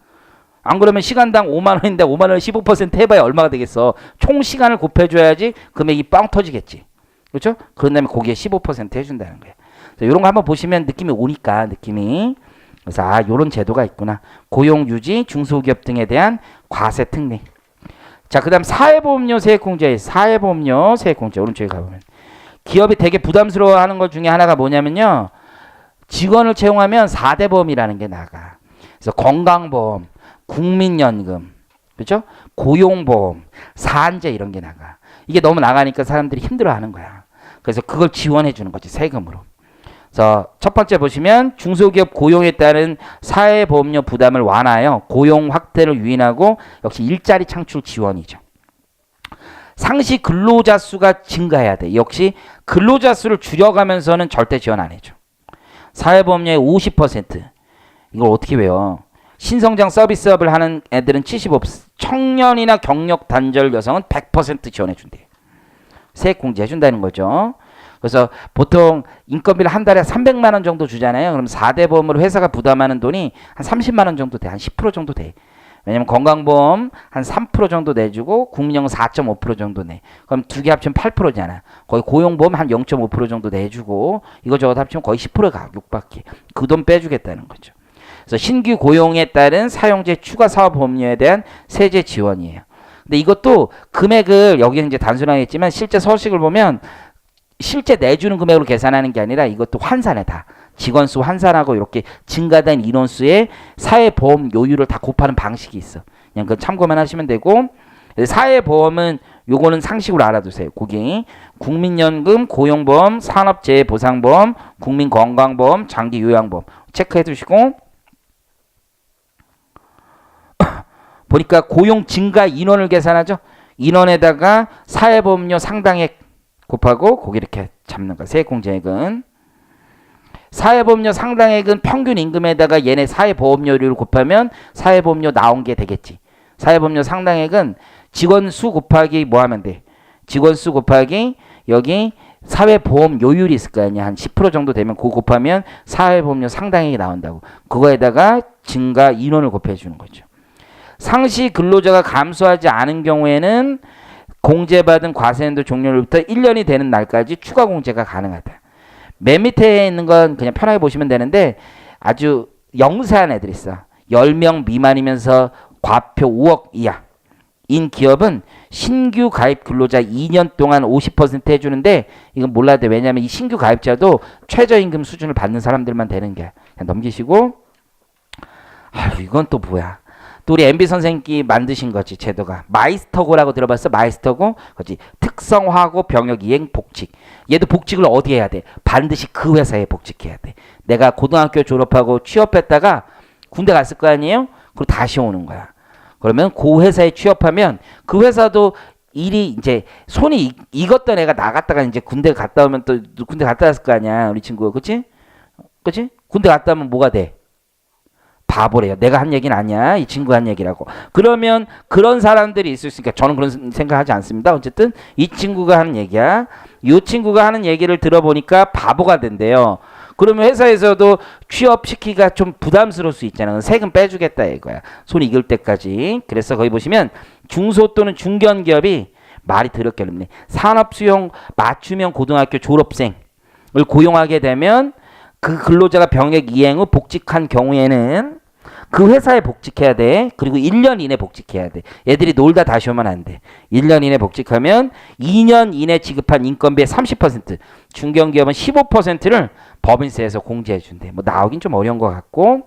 안 그러면 시간당 5만 원인데 5만 원을 15% 해봐야 얼마가 되겠어. 총 시간을 곱해줘야지 금액이 빵 터지겠지. 그렇죠? 그런 다음에 거기에 15% 해준다는 거예요. 이런 거 한번 보시면 느낌이 오니까 느낌이. 그래서 아 요런 제도가 있구나. 고용유지, 중소기업 등에 대한 과세 특례. 자, 그 다음 사회보험료 세액공제. 사회보험료 세액공제. 오른쪽에 가보면 기업이 되게 부담스러워하는 것 중에 하나가 뭐냐면요. 직원을 채용하면 4대 보험이라는 게 나가. 그래서 건강보험, 국민연금, 그렇죠? 고용보험, 산재 이런 게 나가. 이게 너무 나가니까 사람들이 힘들어하는 거야. 그래서 그걸 지원해 주는 거지, 세금으로. 그래서 첫 번째 보시면 중소기업 고용에 따른 사회보험료 부담을 완화하여 고용 확대를 유인하고 역시 일자리 창출 지원이죠. 상시 근로자 수가 증가해야 돼. 역시 근로자 수를 줄여가면서는 절대 지원 안 해줘. 사회보험료의 50%. 이걸 어떻게 외워? 신성장 서비스업을 하는 애들은 75%, 청년이나 경력 단절 여성은 100% 지원해 준대. 세액 공제해 준다는 거죠. 그래서 보통 인건비를 한 달에 300만 원 정도 주잖아요. 그럼 4대 보험으로 회사가 부담하는 돈이 한 30만 원 정도 돼. 한 10% 정도 돼. 왜냐면 건강보험 한 3% 정도 내주고 국민연금 4.5% 정도 내. 그럼 두 개 합치면 8%잖아. 거의 고용보험 한 0.5% 정도 내주고 이거저거 합치면 거의 10%가 육박해. 그 돈 빼주겠다는 거죠. 그래서 신규 고용에 따른 사용자 추가 사업보험료에 대한 세제 지원이에요. 근데 이것도 금액을 여기는 이제 단순하겠지만 실제 서식을 보면 실제 내주는 금액으로 계산하는 게 아니라 이것도 환산해 다. 직원 수 환산하고 이렇게 증가된 인원수의 사회보험 요율을 다 곱하는 방식이 있어. 그냥 그 참고만 하시면 되고 사회보험은 요거는 상식으로 알아두세요. 거기 국민연금, 고용보험, 산업재해보상보험, 국민건강보험, 장기요양보험 체크해 두시고 보니까 고용 증가 인원을 계산하죠. 인원에다가 사회보험료 상당액 곱하고 거기 이렇게 잡는 거야. 세액공제액은. 사회보험료 상당액은 평균 임금에다가 얘네 사회보험료를 곱하면 사회보험료 나온 게 되겠지. 사회보험료 상당액은 직원 수 곱하기 뭐 하면 돼? 직원 수 곱하기 여기 사회보험 요율이 있을 거 아니야. 한 10% 정도 되면 그거 곱하면 사회보험료 상당액이 나온다고. 그거에다가 증가 인원을 곱해 주는 거죠. 상시 근로자가 감소하지 않은 경우에는 공제받은 과세연도 종료로부터 1년이 되는 날까지 추가 공제가 가능하다. 맨 밑에 있는 건 그냥 편하게 보시면 되는데 아주 영세한 애들 있어. 10명 미만이면서 과표 5억 이하인 기업은 신규 가입 근로자 2년 동안 50% 해주는데 이건 몰라도 돼. 왜냐하면 이 신규 가입자도 최저임금 수준을 받는 사람들만 되는 게. 그냥 넘기시고 아유 이건 또 뭐야. 또 우리 MB 선생님이 만드신 거지 제도가. 마이스터고라고 들어봤어? 마이스터고? 그렇지. 특성화고 병역 이행 복직. 얘도 복직을 어디 해야 돼? 반드시 그 회사에 복직해야 돼. 내가 고등학교 졸업하고 취업했다가 군대 갔을 거 아니에요? 그리고 다시 오는 거야. 그러면 그 회사에 취업하면 그 회사도 일이 이제 손이 익었던 애가 나갔다가 이제 군대 갔다 오면 또 군대 갔다 왔을 거 아니야. 우리 친구가. 그치? 그치? 군대 갔다 오면 뭐가 돼? 바보래요. 내가 한 얘기는 아니야. 이 친구가 한 얘기라고. 그러면 그런 사람들이 있을 수 있으니까 저는 그런 생각하지 않습니다. 어쨌든 이 친구가 하는 얘기야. 이 친구가 하는 얘기를 들어보니까 바보가 된대요. 그러면 회사에서도 취업시키기가 좀 부담스러울 수 있잖아. 세금 빼주겠다 이거야. 손 익을 때까지. 그래서 거기 보시면 중소 또는 중견기업이 말이 더럽게 어렵네. 산업수용 맞춤형 고등학교 졸업생을 고용하게 되면 그 근로자가 병역 이행 후 복직한 경우에는 그 회사에 복직해야 돼. 그리고 1년 이내 복직해야 돼. 애들이 놀다 다시 오면 안 돼. 1년 이내 복직하면 2년 이내 지급한 인건비의 30%, 중견기업은 15%를 법인세에서 공제해 준대. 뭐 나오긴 좀 어려운 것 같고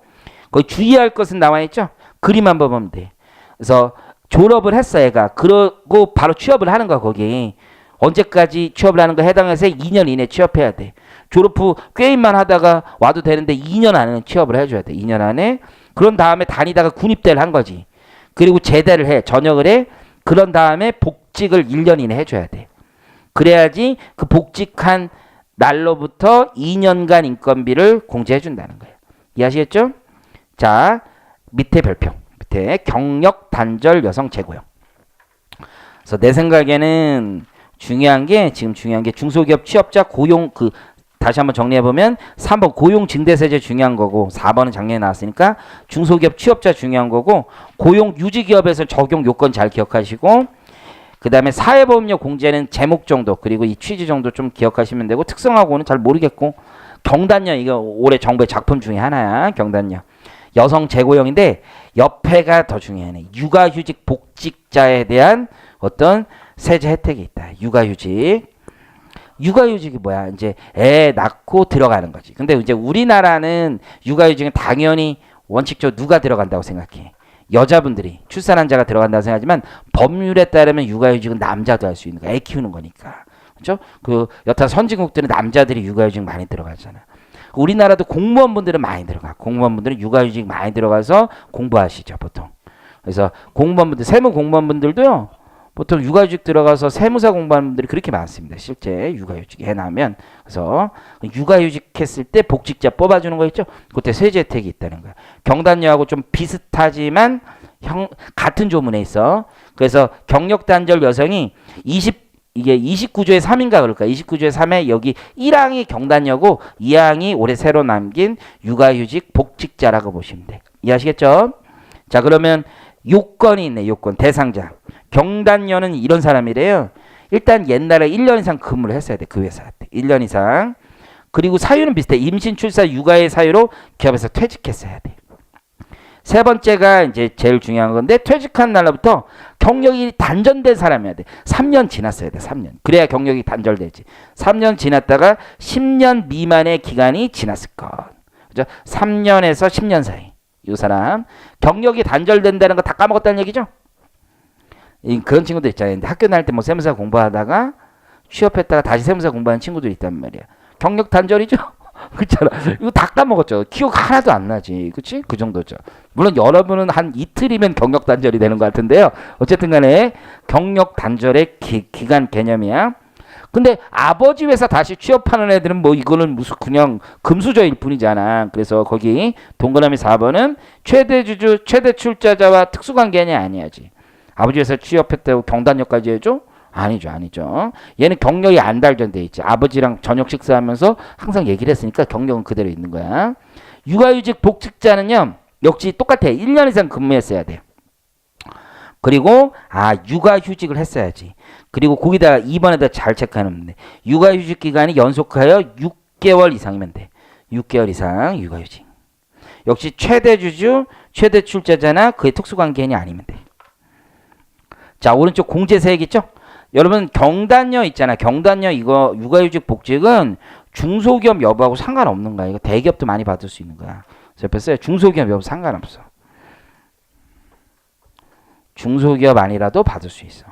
거기 주의할 것은 나와 있죠. 그림 한번 보면 돼. 그래서 졸업을 했어 애가. 그러고 바로 취업을 하는 거야 거기. 언제까지 취업을 하는 거 해당 회사에 2년 이내 취업해야 돼. 졸업 후 꾀임만 하다가 와도 되는데 2년 안에는 취업을 해줘야 돼. 2년 안에. 그런 다음에 다니다가 군입대를 한 거지. 그리고 제대를 해. 전역을 해. 그런 다음에 복직을 1년 이내 해줘야 돼. 그래야지 그 복직한 날로부터 2년간 인건비를 공제해준다는 거예요. 이해하시겠죠? 자, 밑에 별표. 밑에 경력 단절 여성 재고용. 그래서 내 생각에는 중요한 게 중소기업 취업자 고용 그 다시 한번 정리해보면 3번 고용증대세제 중요한 거고 4번은 작년에 나왔으니까 중소기업 취업자 중요한 거고 고용유지기업에서 적용 요건 잘 기억하시고 그 다음에 사회보험료 공제는 제목 정도 그리고 이 취지 정도 좀 기억하시면 되고 특성하고는 잘 모르겠고 경단녀 이거 올해 정부의 작품 중에 하나야. 경단녀 여성 재고용인데 옆에가 더 중요하네. 육아휴직 복직자에 대한 어떤 세제 혜택이 있다. 육아휴직. 육아휴직이 뭐야? 이제 애 낳고 들어가는 거지. 근데 이제 우리나라는 육아휴직은 당연히 원칙적으로 누가 들어간다고 생각해? 여자분들이 출산한 자가 들어간다고 생각하지만 법률에 따르면 육아휴직은 남자도 할 수 있는 거야. 애 키우는 거니까. 그렇죠? 그 여타 선진국들은 남자들이 육아휴직 많이 들어가잖아. 우리나라도 공무원분들은 많이 들어가. 공무원분들은 육아휴직 많이 들어가서 공부하시죠, 보통. 그래서 공무원분들, 세무 공무원분들도요. 보통 육아휴직 들어가서 세무사 공부하는 분들이 그렇게 많습니다. 실제 육아휴직 해나면. 그래서 육아휴직 했을 때 복직자 뽑아주는 거 있죠? 그때 세제 혜택이 있다는 거야. 경단녀하고 좀 비슷하지만 같은 조문에 있어. 그래서 경력 단절 여성이 이게 29조의 3인가 그럴까? 29조의 3에 여기 1항이 경단녀고 2항이 올해 새로 남긴 육아휴직 복직자라고 보시면 돼. 이해하시겠죠? 자, 그러면 요건이 있네. 요건. 대상자. 경단녀는 이런 사람이래요. 일단 옛날에 1년 이상 근무를 했어야 돼. 그 회사한테. 1년 이상. 그리고 사유는 비슷해. 임신, 출산, 육아의 사유로 기업에서 퇴직했어야 돼. 세 번째가 이제 제일 중요한 건데 퇴직한 날로부터 경력이 단절된 사람이어야 돼. 3년 지났어야 돼. 3년. 그래야 경력이 단절되지. 3년 지났다가 10년 미만의 기간이 지났을 것. 그죠? 3년에서 10년 사이. 이 사람 경력이 단절된다는 거 다 까먹었다는 얘기죠. 그런 친구들 있잖아요. 근데 학교 다닐 때 뭐 세무사 공부하다가 취업했다가 다시 세무사 공부하는 친구들이 있단 말이야. 경력 단절이죠. 그렇잖아. 이거 다 까먹었죠. 기억 하나도 안 나지. 그치? 그 정도죠. 물론 여러분은 한 이틀이면 경력 단절이 되는 것 같은데요. 어쨌든 간에 경력 단절의 기간 개념이야. 근데 아버지 회사 다시 취업하는 애들은 뭐 이거는 무슨 그냥 금수저일 뿐이잖아. 그래서 거기 동그라미 4번은 최대 주주, 최대 출자자와 특수관계냐 아니야지. 아버지 회사 취업했다고 경단녀까지 해줘? 아니죠. 얘는 경력이 안 단절돼 있지. 아버지랑 저녁 식사하면서 항상 얘기를 했으니까 경력은 그대로 있는 거야. 육아휴직 복직자는요. 역시 똑같아. 1년 이상 근무했어야 돼. 그리고 육아휴직을 했어야지. 그리고 거기다가 2번에다 잘 체크하면 돼. 육아휴직 기간이 연속하여 6개월 이상이면 돼. 6개월 이상 육아휴직. 역시 최대 주주, 최대 출자자나 그의 특수관계인이 아니면 돼. 자, 오른쪽 공제세액 있죠? 여러분 경단녀 있잖아. 경단녀 이거 육아휴직 복직은 중소기업 여부하고 상관없는 거야. 이거 대기업도 많이 받을 수 있는 거야. 그래서 중소기업 여부 상관없어. 중소기업 아니라도 받을 수 있어.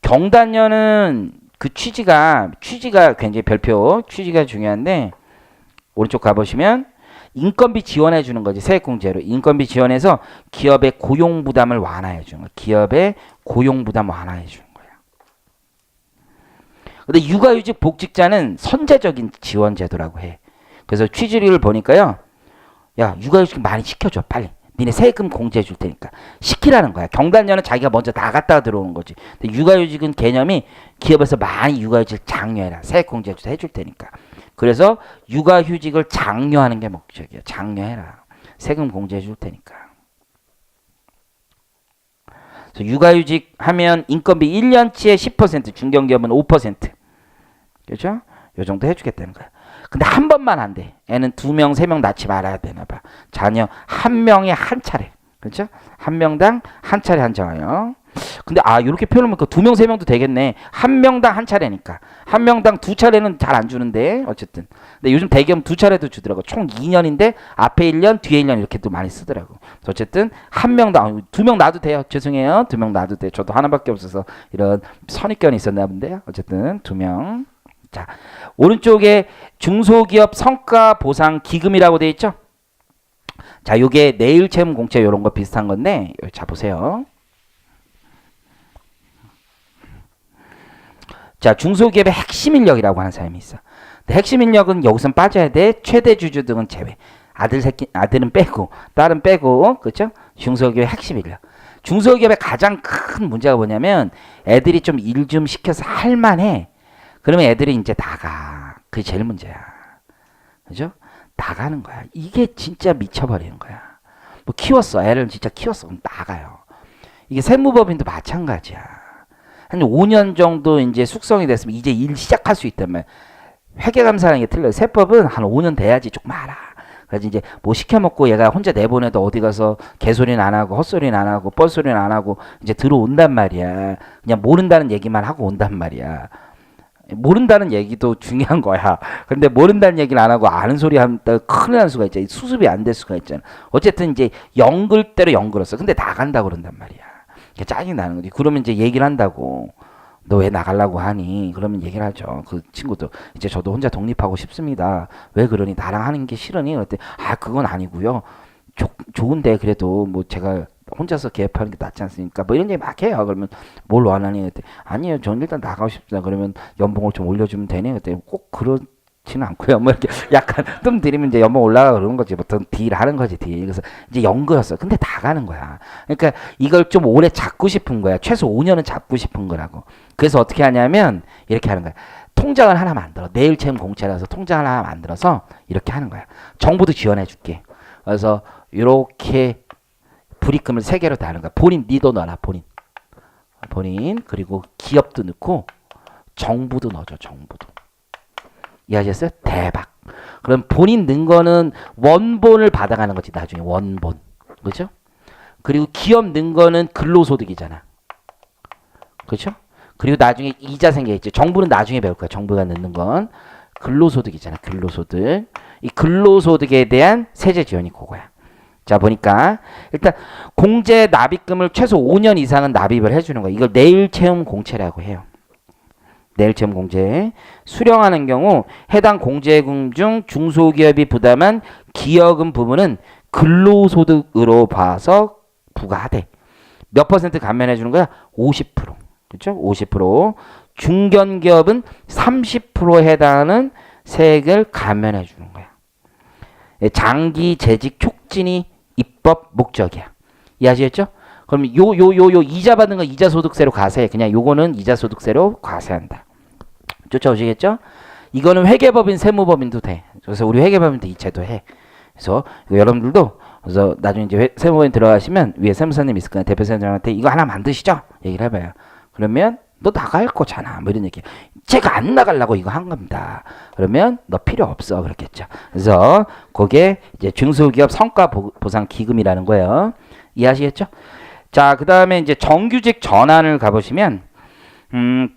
경단녀는 그 취지가 굉장히 별표 취지가 중요한데 오른쪽 가보시면 인건비 지원해 주는 거지. 세액공제로 인건비 지원해서 기업의 고용 부담을 완화해 주는 거야. 기업의 고용 부담 완화해 주는 거야. 근데 육아휴직 복직자는 선제적인 지원 제도라고 해. 그래서 취지를 보니까요. 야, 육아휴직 많이 시켜줘. 빨리. 니네 세금 공제해 줄 테니까. 시키라는 거야. 경단녀는 자기가 먼저 나갔다가 들어오는 거지. 근데 육아휴직은 개념이 기업에서 많이 육아휴직 장려해라. 세액 공제 해줄 테니까. 그래서 육아휴직을 장려하는 게 목적이야. 장려해라. 세금 공제해 줄 테니까. 그래서 육아휴직 하면 인건비 1년치에 10%, 중견기업은 5%. 그렇죠? 요 정도 해주겠다는 거야. 근데 한 번만 안 돼. 애는 2명, 3명 낳지 말아야 되나 봐. 자녀 한 명에 한 차례. 그렇죠? 한 명당 한 차례 한정하여. 근데 이렇게 표현하면 2명, 3명도 되겠네. 한 명당 한 차례니까. 한 명당 2차례는 잘 안 주는데 어쨌든. 근데 요즘 대기업 2차례도 주더라고. 총 2년인데 앞에 1년, 뒤에 1년 이렇게 또 많이 쓰더라고. 어쨌든 한 명당 2명 놔도 돼요. 죄송해요. 2명 놔도 돼. 저도 하나밖에 없어서 이런 선입견이 있었나 본데요. 어쨌든 2명. 자, 오른쪽에 중소기업 성과 보상 기금이라고 돼 있죠? 자, 요게 내일 채무 공채 요런 거 비슷한 건데, 자, 보세요. 자, 중소기업의 핵심 인력이라고 하는 사람이 있어. 근데 핵심 인력은 여기선 빠져야 돼. 최대 주주 등은 제외. 아들은 빼고, 딸은 빼고, 그렇죠? 중소기업의 핵심 인력. 중소기업의 가장 큰 문제가 뭐냐면, 애들이 좀 일 좀 시켜서 할 만해. 그러면 애들이 이제 나가. 그게 제일 문제야. 그죠? 나가는 거야. 이게 진짜 미쳐버리는 거야. 뭐 키웠어. 애를 진짜 키웠어. 그럼 나가요. 이게 세무법인도 마찬가지야. 한 5년 정도 이제 숙성이 됐으면 이제 일 시작할 수 있다면 회계감사라는 게 틀려요. 세법은 한 5년 돼야지 조금 알아. 그래서 이제 뭐 시켜먹고 얘가 혼자 내보내도 어디 가서 개소리는 안 하고 헛소리는 안 하고 뻘소리는 안 하고 이제 들어온단 말이야. 그냥 모른다는 얘기만 하고 온단 말이야. 모른다는 얘기도 중요한 거야. 근데 모른다는 얘기를 안 하고 아는 소리 한다 큰일 날 수가 있잖아. 수습이 안 될 수가 있잖아. 어쨌든 이제 연글 대로 연글었어. 근데 나간다고 그런단 말이야. 짜증이 나는 거지. 그러면 이제 얘기를 한다고. 너 왜 나가려고 하니? 그러면 얘기를 하죠. 그 친구도 이제 저도 혼자 독립하고 싶습니다. 왜 그러니? 나랑 하는 게 싫으니? 그랬더니 그건 아니고요. 좋은데 그래도 뭐 제가 혼자서 계획하는 게 낫지 않습니까? 뭐 이런 얘기 막 해요. 그러면 뭘 원하니? 그랬더니 아니요. 전 일단 나가고 싶습니다. 그러면 연봉을 좀 올려주면 되니? 그랬더니 꼭 그렇지는 않고요. 뭐 이렇게 약간 뜸 들이면 이제 연봉 올라가 그러는 거지. 보통 딜 하는 거지, 딜. 그래서 이제 연거였어. 근데 나가는 거야. 그러니까 이걸 좀 오래 잡고 싶은 거야. 최소 5년은 잡고 싶은 거라고. 그래서 어떻게 하냐면 이렇게 하는 거야. 통장을 하나 만들어. 내일 채무 공채라서 통장을 하나 만들어서 이렇게 하는 거야. 정부도 지원해 줄게. 그래서 이렇게 불입금을 3개로 다 하는 거야. 본인 니도 넣어라. 본인 그리고 기업도 넣고 정부도 넣어줘. 정부도. 이해하셨어요? 대박. 그럼 본인 넣은 거는 원본을 받아가는 거지. 나중에 원본. 그죠? 그리고 기업 넣은 거는 근로소득이잖아. 그죠? 그리고 나중에 이자 생기겠지. 정부는 나중에 배울 거야. 정부가 넣는 건 근로소득이잖아. 근로소득. 이 근로소득에 대한 세제 지원이 그거야. 자, 보니까 일단 공제 납입금을 최소 5년 이상은 납입을 해주는 거야. 이걸 내일 채움 공채라고 해요. 내일 채움 공제. 수령하는 경우 해당 공제금 중 중소기업이 부담한 기여금 부분은 근로소득으로 봐서 부과하되 몇 퍼센트 감면해 주는 거야? 50%. 그렇죠? 50%. 중견기업은 30% 해당하는 세액을 감면해 주는 거야. 장기 재직 촉진이 입법 목적이야. 이해하시겠죠? 그럼 요 이자 받는 거 이자 소득세로 과세. 그냥 요거는 이자 소득세로 과세한다. 쫓아오시겠죠? 이거는 회계법인 세무법인도 돼. 그래서 우리 회계법인도 이 제도 해. 그래서 여러분들도 그래서 나중에 이제 세무법인 들어가시면 위에 세무사님 있을 거야. 대표사님한테 이거 하나 만드시죠? 얘기를 해봐요. 그러면 너 나갈 거잖아. 뭐 이런 얘기. 제가 안 나가려고 이거 한 겁니다. 그러면 너 필요 없어. 그렇겠죠. 그래서 그게 이제 중소기업 성과 보상 기금이라는 거예요. 이해하시겠죠? 자, 그 다음에 이제 정규직 전환을 가보시면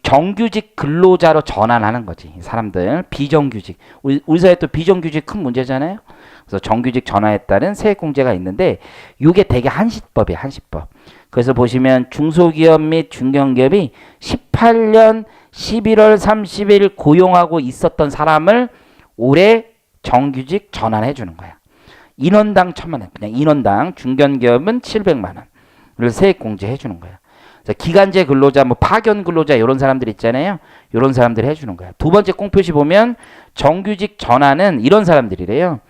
정규직 근로자로 전환하는 거지. 사람들 비정규직. 우리 사회 또 비정규직 큰 문제잖아요. 그래서 정규직 전환에 따른 세액공제가 있는데 이게 되게 한시법이에요. 한시법. 그래서 보시면 중소기업 및 중견기업이 18년 11월 30일 고용하고 있었던 사람을 올해 정규직 전환해 주는 거야. 인원당 1,000만 원. 그냥 인원당. 중견기업은 700만 원을 세액공제 해주는 거야. 기간제 근로자, 뭐 파견 근로자 이런 사람들 있잖아요. 이런 사람들 해주는 거야. 두 번째 꽁표시 보면 정규직 전환은 이런 사람들이래요.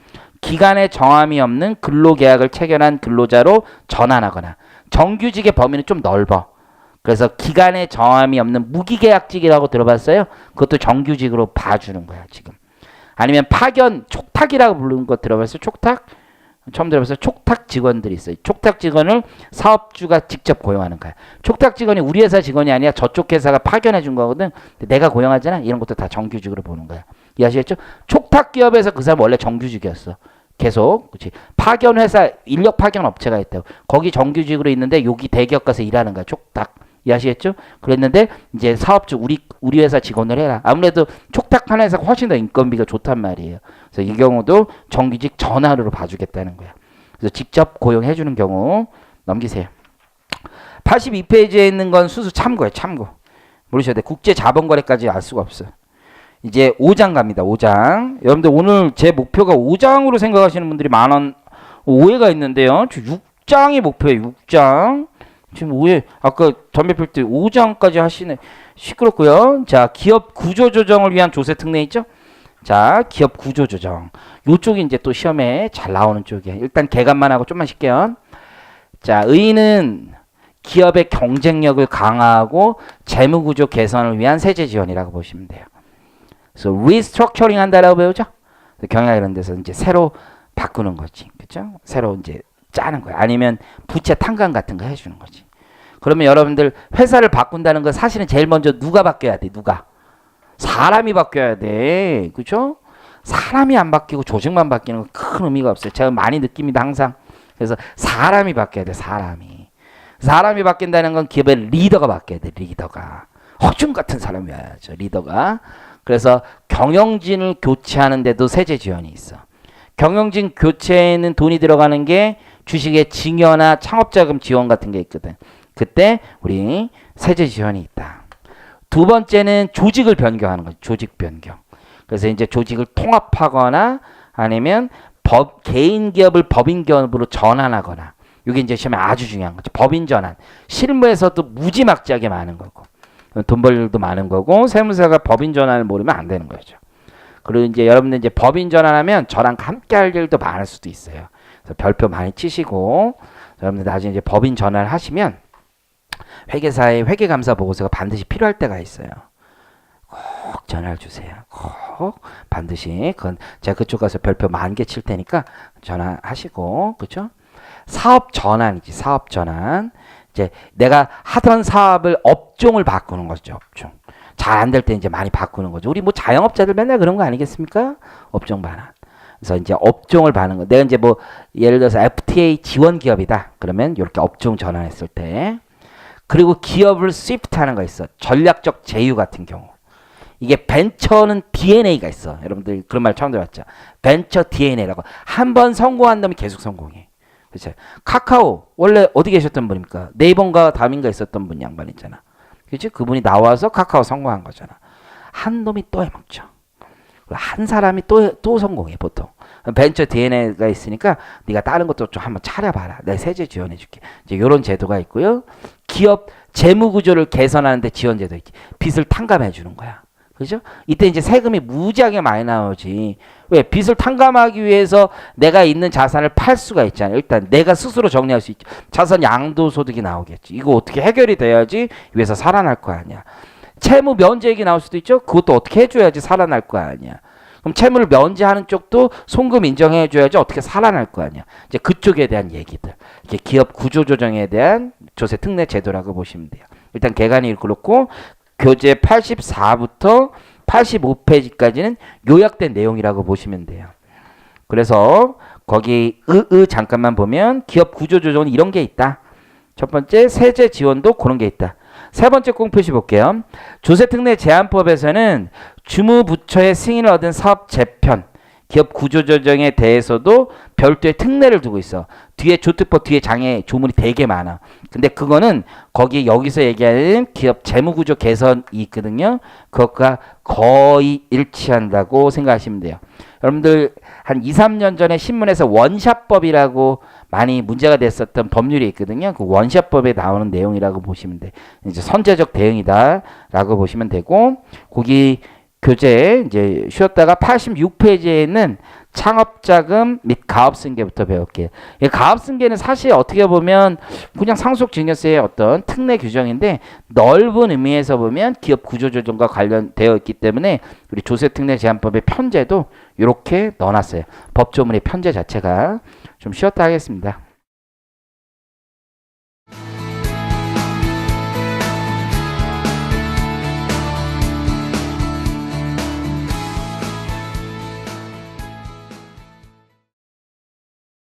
기간에 정함이 없는 근로계약을 체결한 근로자로 전환하거나 정규직의 범위는 좀 넓어. 그래서 기간에 정함이 없는 무기계약직이라고 들어봤어요? 그것도 정규직으로 봐주는 거야 지금. 아니면 파견, 촉탁이라고 부르는 거 들어봤어요? 촉탁? 처음 들어봤어요? 촉탁 직원들이 있어요. 촉탁 직원을 사업주가 직접 고용하는 거야. 촉탁 직원이 우리 회사 직원이 아니라 저쪽 회사가 파견해 준 거거든. 내가 고용하잖아. 이런 것도 다 정규직으로 보는 거야. 이해하시겠죠? 촉탁 기업에서 그 사람 원래 정규직이었어. 계속. 그렇지. 파견 회사, 인력 파견 업체가 있다고. 거기 정규직으로 있는데 여기 대기업 가서 일하는 거야. 촉탁. 이해하시겠죠? 그랬는데 이제 사업주 우리 회사 직원을 해라. 아무래도 촉탁하는 회사가 훨씬 더 인건비가 좋단 말이에요. 그래서 이 경우도 정규직 전환으로 봐주겠다는 거야. 그래서 직접 고용해 주는 경우 넘기세요. 82페이지에 있는 건 수수 참고예요. 참고. 모르셔야 돼. 국제자본거래까지 알 수가 없어. 이제 5장 갑니다. 5장. 여러분들 오늘 제 목표가 5장으로 생각하시는 분들이 오해가 있는데요. 6장이 목표예요. 6장. 지금 오해, 아까 전매필 때 5장까지 하시네. 시끄럽고요. 자, 기업 구조조정을 위한 조세 특례 있죠? 자, 기업 구조조정. 요쪽이 이제 또 시험에 잘 나오는 쪽이에요. 일단 개관만 하고 좀만 쉴게요. 자, 의의는 기업의 경쟁력을 강화하고 재무구조 개선을 위한 세제 지원이라고 보시면 돼요. 그래서 리스트럭처링 한다라고 배우죠. 경영 이런 데서 이제 새로 바꾸는 거지. 그죠? 새로 이제 짜는 거야. 아니면 부채 탕감 같은 거 해주는 거지. 그러면 여러분들 회사를 바꾼다는 거 사실은 제일 먼저 누가 바뀌어야 돼? 누가? 사람이 바뀌어야 돼. 그죠? 사람이 안 바뀌고 조직만 바뀌는 건 큰 의미가 없어요. 제가 많이 느낍니다. 항상. 그래서 사람이 바뀌어야 돼. 사람이 바뀐다는 건 기업의 리더가 바뀌어야 돼. 리더가. 허준 같은 사람이 와야죠. 리더가. 그래서 경영진을 교체하는데도 세제 지원이 있어. 경영진 교체에는 돈이 들어가는 게 주식의 증여나 창업자금 지원 같은 게 있거든. 그때 우리 세제 지원이 있다. 두 번째는 조직을 변경하는 거죠. 조직 변경. 그래서 이제 조직을 통합하거나 아니면 개인 기업을 법인 기업으로 전환하거나 이게 이제 시험에 아주 중요한 거죠. 법인 전환. 실무에서도 무지막지하게 많은 거고 돈 벌 일도 많은 거고 세무사가 법인 전환을 모르면 안 되는 거죠. 그리고 이제 여러분들 이제 법인 전환하면 저랑 함께 할 일도 많을 수도 있어요. 그래서 별표 많이 치시고 여러분들 나중에 이제 법인 전환을 하시면 회계사의 회계감사 보고서가 반드시 필요할 때가 있어요. 꼭 전화를 주세요. 꼭 반드시 그건 제가 그쪽 가서 별표 10,000개 칠 테니까 전화하시고 그렇죠? 사업 전환이지. 사업 전환. 이제 내가 하던 사업을 업종을 바꾸는 거죠. 업종. 잘 안 될 때 이제 많이 바꾸는 거죠. 우리 뭐 자영업자들 맨날 그런 거 아니겠습니까? 업종 반환. 그래서 이제 업종을 바는 거. 내가 이제 뭐 예를 들어서 FTA 지원 기업이다. 그러면 이렇게 업종 전환했을 때. 그리고 기업을 스위프트하는 거 있어. 전략적 제휴 같은 경우. 이게 벤처는 DNA가 있어. 여러분들 그런 말 처음 들어봤죠? 벤처 DNA라고. 한 번 성공한 다음에 계속 성공해. 그렇죠? 카카오 원래 어디 계셨던 분입니까? 네이버인가 다민가 있었던 분 양반 있잖아. 그렇지? 그분이 나와서 카카오 성공한 거잖아. 한 놈이 또 해먹죠. 한 사람이 또 성공해 보통. 벤처 DNA가 있으니까 네가 다른 것도 좀 한번 차려봐라. 내가 세제 지원해줄게. 이제 이런 제도가 있고요. 기업 재무 구조를 개선하는데 지원 제도 있지. 빚을 탕감해 주는 거야. 그죠? 이때 이제 세금이 무지하게 많이 나오지. 왜? 빚을 탕감하기 위해서 내가 있는 자산을 팔 수가 있잖아요. 일단 내가 스스로 정리할 수 있죠. 자산 양도소득이 나오겠지. 이거 어떻게 해결이 돼야지 위해서 살아날 거 아니야. 채무 면제액이 나올 수도 있죠. 그것도 어떻게 해줘야지 살아날 거 아니야. 그럼 채무를 면제하는 쪽도 송금 인정해줘야지 어떻게 살아날 거 아니야. 이제 그쪽에 대한 얘기들. 이게 기업 구조조정에 대한 조세 특례 제도라고 보시면 돼요. 일단 개간이 그렇고 교재 84부터 85페이지까지는 요약된 내용이라고 보시면 돼요. 그래서 거기 잠깐만 보면 기업 구조조정은 이런 게 있다. 첫 번째 세제 지원도 그런 게 있다. 세 번째 꼭 표시 볼게요. 조세특례 제한법에서는 주무부처의 승인을 얻은 사업 재편, 기업 구조조정에 대해서도 별도의 특례를 두고 있어. 뒤에 조특법 뒤에 장에 조문이 되게 많아. 근데 그거는 거기 여기서 얘기하는 기업 재무구조 개선이 있거든요. 그것과 거의 일치한다고 생각하시면 돼요. 여러분들 한 2, 3년 전에 신문에서 원샷법이라고 많이 문제가 됐었던 법률이 있거든요. 그 원샷법에 나오는 내용이라고 보시면 돼. 이제 선제적 대응이다라고 보시면 되고 거기 교재 이제 쉬었다가 86페이지에는 창업자금 및 가업승계부터 배울게요. 이 가업승계는 사실 어떻게 보면 그냥 상속증여세의 어떤 특례 규정인데 넓은 의미에서 보면 기업 구조조정과 관련되어 있기 때문에 우리 조세특례 제한법의 편제도 이렇게 넣어놨어요. 법조문의 편제 자체가 좀 쉬었다 하겠습니다.